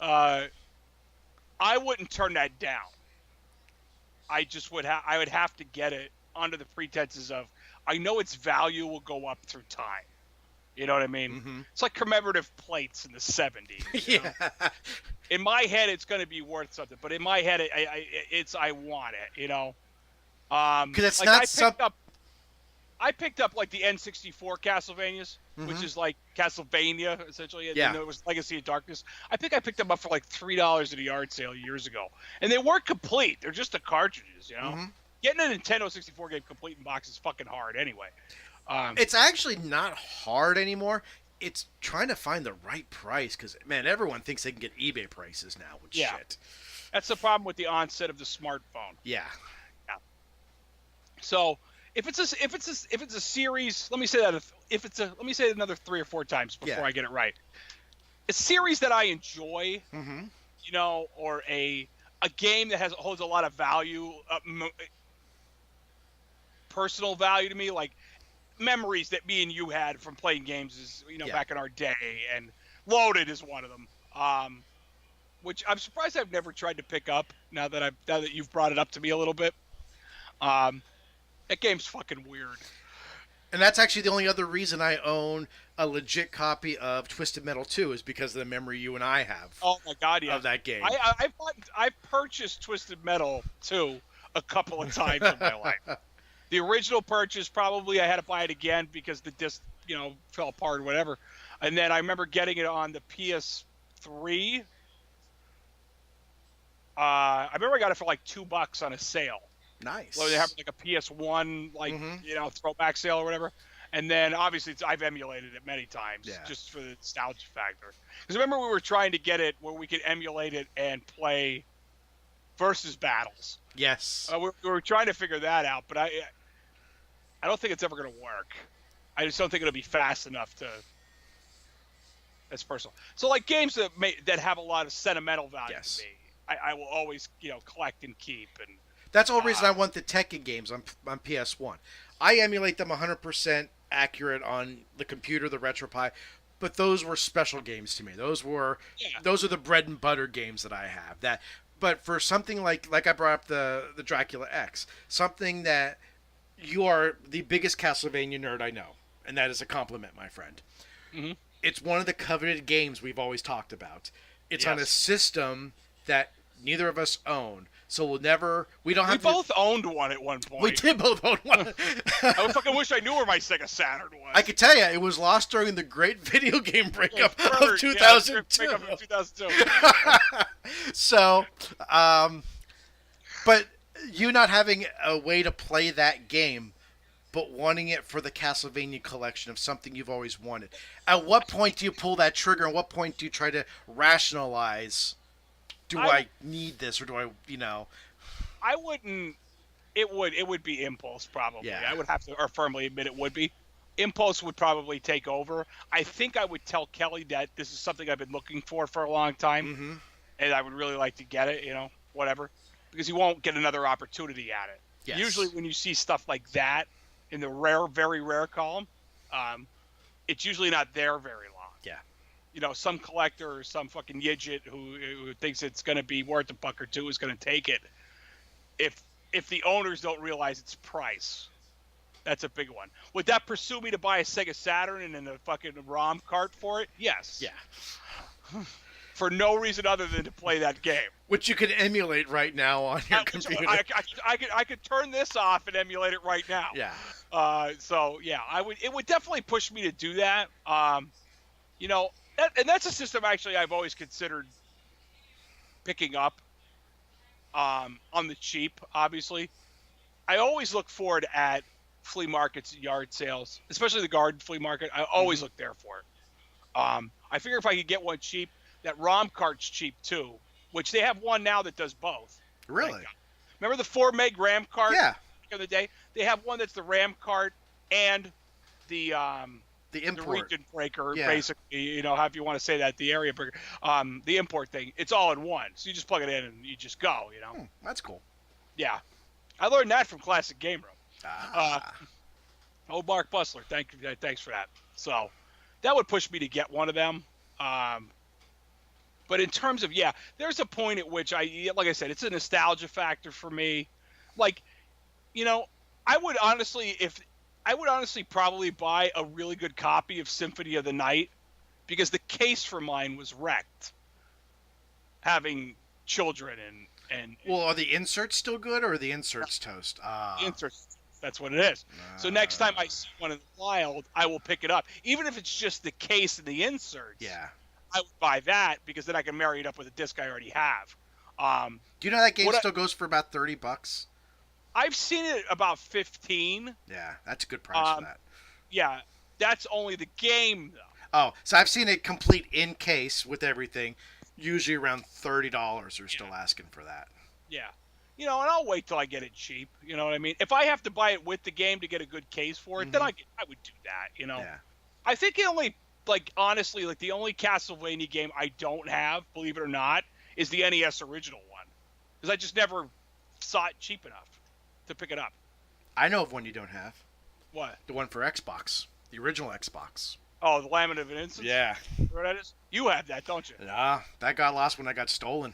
I wouldn't turn that down. I just would I would have to get it under the pretenses of, I know its value will go up through time. You know what I mean? Mm-hmm. It's like commemorative plates in the 70s. Yeah. In my head, it's going to be worth something, but in my head, I want it. You know. Because it's not I picked up like the N64 Castlevanias, which is like Castlevania essentially. Yeah. And it was Legacy of Darkness. I think I picked them up for like $3 at a yard sale years ago, and they weren't complete. They're just the cartridges, you know. Getting a Nintendo 64 game complete in box is fucking hard anyway. It's actually not hard anymore. It's trying to find the right price because, man, everyone thinks they can get eBay prices now with shit. That's the problem with the onset of the smartphone. Yeah. So if it's a series, let me say it another 3 or 4 times before I get it right. A series that I enjoy, you know, or a game that holds a lot of value, personal value to me, like memories that me and you had from playing games, is back in our day, and Loaded is one of them. Which I'm surprised I've never tried to pick up. Now that you've brought it up to me a little bit. That game's fucking weird. And that's actually the only other reason I own a legit copy of Twisted Metal 2 is because of the memory you and I have. Oh my god, yeah. Of that game. I purchased Twisted Metal 2 a couple of times in my life. The original purchase, probably I had to buy it again because the disc, fell apart or whatever. And then I remember getting it on the PS3. I remember I got it for like $2 on a sale. Nice. Well, they have like a PS1, throwback sale or whatever. And then obviously I've emulated it many times just for the nostalgia factor. Because remember we were trying to get it where we could emulate it and play versus battles. Yes. We were trying to figure that out, but I don't think it's ever going to work. I just don't think it'll be fast enough to. That's personal. So like games that have a lot of sentimental value to me, I will always collect and keep. And that's the whole reason I want the Tekken games on PS1. I emulate them 100% accurate on the computer, the RetroPie, but those were special games to me. Those are the bread and butter games that I have. But for something like I brought up the Dracula X, something that you are the biggest Castlevania nerd I know, and that is a compliment, my friend. Mm-hmm. It's one of the coveted games we've always talked about. It's on a system that neither of us own. So we both owned one at one point. We did both own one. I fucking wish I knew where my Sega Saturn was. I could tell you, it was lost during the great video game breakup of 2002. Breakup of 2002. So, but you not having a way to play that game, but wanting it for the Castlevania collection of something you've always wanted. At what point do you pull that trigger? And what point do you try to rationalize? Do I need this, or do I, I wouldn't. It would be impulse, probably. Yeah. I would have to, or firmly admit it would be. Impulse would probably take over. I think I would tell Kelly that this is something I've been looking for a long time, and I would really like to get it, whatever, because you won't get another opportunity at it. Yes. Usually when you see stuff like that in the rare, very rare column, it's usually not there very long. Yeah. Some collector or some fucking yidget who thinks it's going to be worth $1 or $2 is going to take it. If the owners don't realize its price, that's a big one. Would that pursue me to buy a Sega Saturn and then a fucking ROM cart for it? Yes. Yeah. For no reason other than to play that game. Which you can emulate right now on your computer. I could turn this off and emulate it right now. Yeah. It would definitely push me to do that. And that's a system actually I've always considered picking up on the cheap, obviously. I always look forward at flea markets, yard sales, especially the garden flea market. I always look there for it. I figure if I could get one cheap, that ROM cart's cheap too, which they have one now that does both. Really? Remember the 4 meg RAM cart? Yeah. The other day? They have one that's the RAM cart and the import. The region breaker, basically, however you want to say that, the area breaker, the import thing. It's all in one. So you just plug it in and you just go, That's cool. Yeah. I learned that from Classic Game Room. Mark Bustler, thanks for that. So that would push me to get one of them. But in terms of, there's a point at which like I said, it's a nostalgia factor for me. Like, I would honestly probably buy a really good copy of Symphony of the Night because the case for mine was wrecked. Having children and well, are the inserts still good or are the inserts toast? The inserts That's what it is. So next time I see one in the wild, I will pick it up. Even if it's just the case and the inserts, I would buy that because then I can marry it up with a disc I already have. Do you know that game still goes for about $30? I've seen it about 15. Yeah, that's a good price for that. Yeah, that's only the game, though. Oh, so I've seen it complete in case with everything, usually around $30. They're still asking for that. Yeah. And I'll wait till I get it cheap. You know what I mean? If I have to buy it with the game to get a good case for it, then I would do that, Yeah. I think the only, honestly, the only Castlevania game I don't have, believe it or not, is the NES original one. Because I just never saw it cheap enough to pick it up. I know of one you don't have. What? The one for Xbox. The original Xbox. Oh, the Lament of Innocence? Yeah. Where that is? You have that, don't you? Nah, that got lost when I got stolen.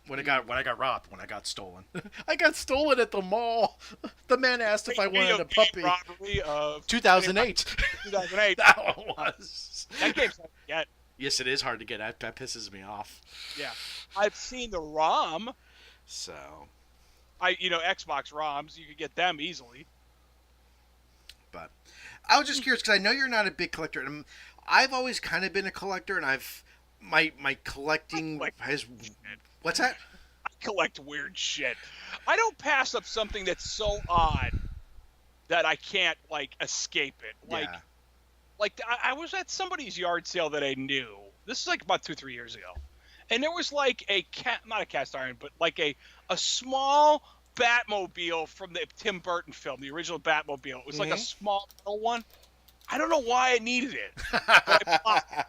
When I got robbed, when I got stolen. I got stolen at the mall. The man asked if I wanted a puppy. Robbery of 2008. 2008. That one was. That game's hard to get. Yes, it is hard to get. That pisses me off. Yeah. I've seen the ROM. So. Xbox ROMs, you could get them easily. But I was just curious because I know you're not a big collector, and I've always kind of been a collector, and my collecting has. What's that? I collect weird shit. I don't pass up something that's so odd that I can't escape it. I was at somebody's yard sale that I knew. This is about 2-3 years ago, and there was not a cast iron, but a small Batmobile from the Tim Burton film, the original Batmobile. It was a small metal one. I don't know why I needed it, but I bought it.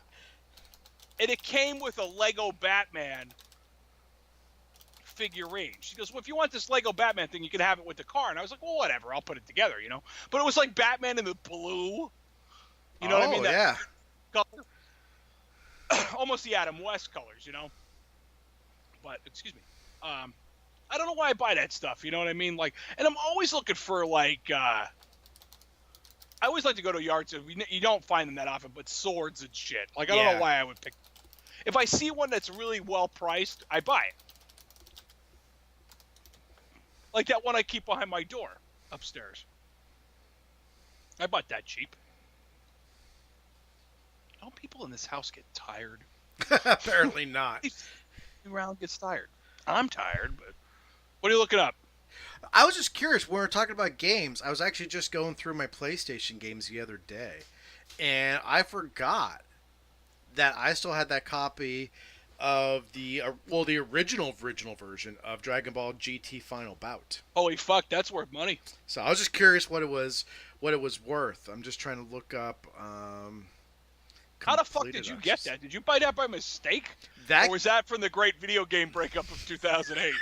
And it came with a Lego Batman figurine. She goes, well, if you want this Lego Batman thing, you can have it with the car. And I was like, well, whatever, I'll put it together, But it was Batman in the blue. You know what I mean? That color. Almost the Adam West colors, But, excuse me. I don't know why I buy that stuff, you know what I mean? And I'm always looking for, I always like to go to yard sales. You don't find them that often, but swords and shit. I don't know why I would pick. If I see one that's really well priced, I buy it. Like that one I keep behind my door upstairs. I bought that cheap. Don't people in this house get tired? Apparently not. Around gets tired. I'm tired, but what are you looking up? I was just curious. When we were talking about games, I was actually just going through my PlayStation games the other day, and I forgot that I still had that copy of the original version of Dragon Ball GT Final Bout. Holy fuck, that's worth money. So I was just curious what it was worth. I'm just trying to look up. How the fuck did you get that? Did you buy that by mistake? Or was that from the great video game breakup of 2008?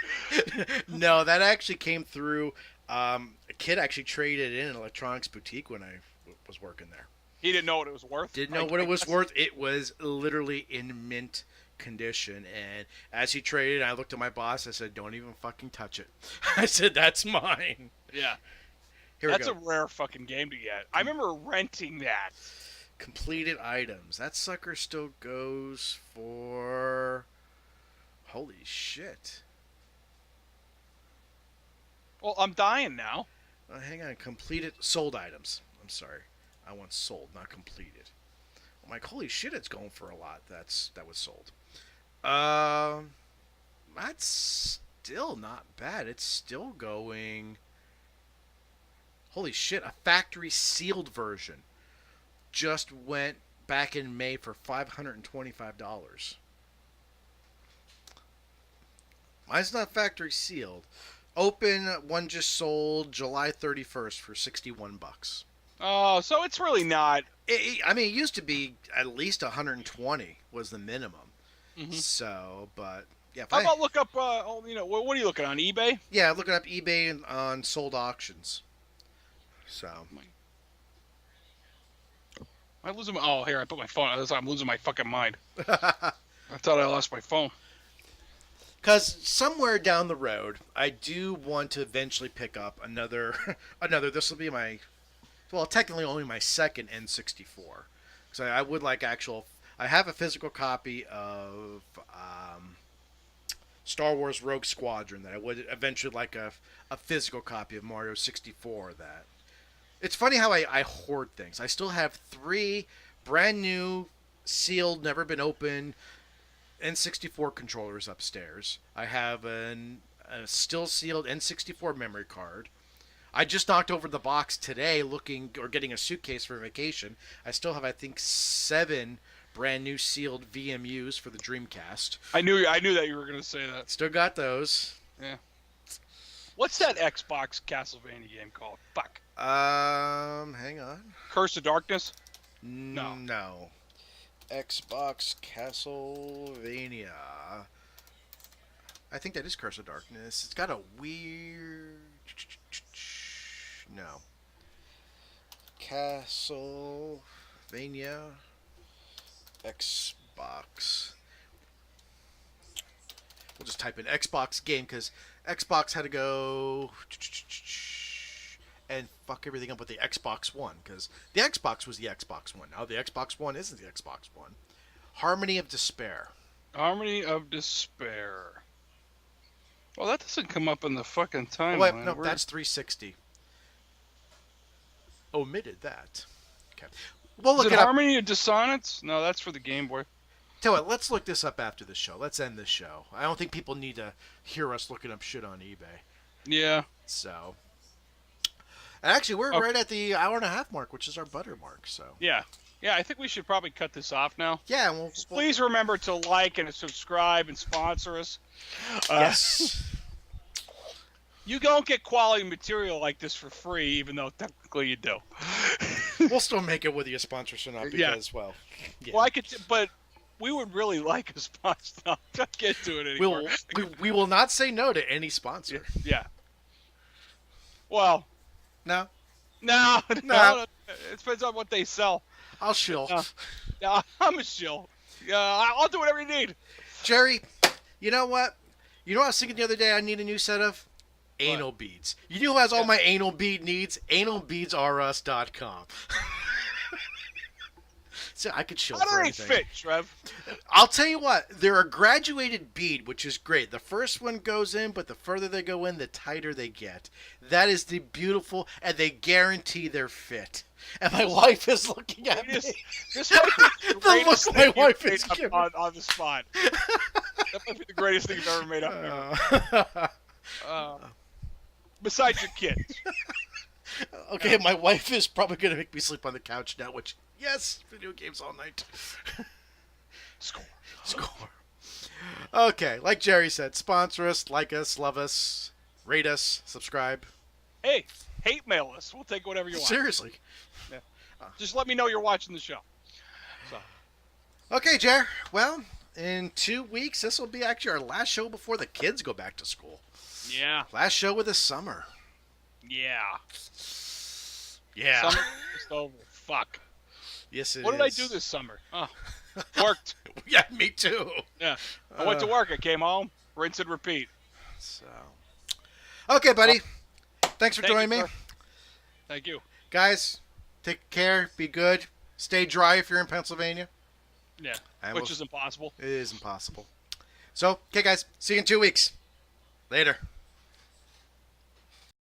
No, that actually came through. A kid actually traded in an electronics boutique when I was working there. He didn't know what it was worth? Didn't know what it was worth. It was literally in mint condition. And as he traded, I looked at my boss. I said, don't even fucking touch it. I said, that's mine. Yeah. That's a rare fucking game to get. I remember renting that. Completed items. That sucker still goes for... Holy shit. Well, I'm dying now. Hang on. Completed... Sold items. I'm sorry. I want sold, not completed. I'm like, holy shit, it's going for a lot. That was sold. That's still not bad. It's still going... Holy shit, a factory sealed version. Just went back in May for $525. Mine's not factory sealed. Open one just sold July 31st for $61. Oh, so it's really not. It used to be at least 120 was the minimum. Mm-hmm. So, but yeah. How about look up? What are you looking on eBay? Yeah, looking up eBay and on sold auctions. So. I'm losing my... Oh, here, I put my phone. I'm losing my fucking mind. I thought I lost my phone. Because somewhere down the road, I do want to eventually pick up another... This will be my... Well, technically only my second N64. Because I would like actual... I have a physical copy of... Star Wars Rogue Squadron that I would eventually like a physical copy of Mario 64 that. It's funny how I hoard things. I still have 3 brand new, sealed, never been opened N64 controllers upstairs. I have a still sealed N64 memory card. I just knocked over the box today looking or getting a suitcase for vacation. I still have, I think, 7 brand new sealed VMUs for the Dreamcast. I knew that you were going to say that. Still got those. Yeah. What's that Xbox Castlevania game called? Fuck. Hang on. Curse of Darkness? No. Xbox Castlevania. I think that is Curse of Darkness. It's got a weird... No. Castlevania Xbox. We'll just type in Xbox game because Xbox had to go and fuck everything up with the Xbox One because the Xbox was the Xbox One. Now the Xbox One isn't the Xbox One. Harmony of Despair. Harmony of Despair. Well, that doesn't come up in the fucking timeline. Oh, wait, no, that's 360. Omitted that. Okay. We'll look Is it Harmony of Dissonance? No, that's for the Game Boy. Tell you what, let's look this up after the show. Let's end this show. I don't think people need to hear us looking up shit on eBay. Yeah. So. Actually, we're right at the hour and a half mark, which is our butter mark. So. Yeah. Yeah, I think we should probably cut this off now. Yeah. Please remember to like and subscribe and sponsor us. Yes. You don't get quality material like this for free, even though technically you do. We'll still make it whether you sponsor us or not because, well. Yeah. Well, but we would really like a sponsor. No, I can't do it anymore. We will not say no to any sponsor. Yeah. Well. No. No. It depends on what they sell. I'll shill. No, I'm a shill. I'll do whatever you need. Jerry, you know what? You know what I was thinking the other day I need a new set of? Anal beads. You know who has all my anal bead needs? Analbeadsrus.com. So I could chill for anything. How do they fit, Trev? I'll tell you what. They're a graduated bead, which is great. The first one goes in, but the further they go in, the tighter they get. That is the beautiful, and they guarantee their fit. And my wife is looking at me. This might be the greatest look thing my wife you've is made giving. on the spot. That might be the greatest thing you've ever made up. Besides your kids. Okay, my wife is probably going to make me sleep on the couch now, which, yes, video games all night. Score. Okay, like Jerry said, sponsor us, like us, love us, rate us, subscribe. Hey, hate mail us. We'll take whatever you want. Seriously. Yeah. Just let me know you're watching the show. So. Okay, Jer. Well, in 2 weeks, this will be actually our last show before the kids go back to school. Yeah. Last show of the summer. Yeah. Yeah. Summer is over. Fuck. Yes, it is. What did I do this summer? Oh, worked. Yeah, me too. Yeah. I went to work. I came home. Rinse and repeat. So. Okay, buddy. Thanks for joining me. Thank you. Guys, take care. Be good. Stay dry if you're in Pennsylvania. Yeah. Which is impossible. It is impossible. So, okay, guys. See you in 2 weeks. Later.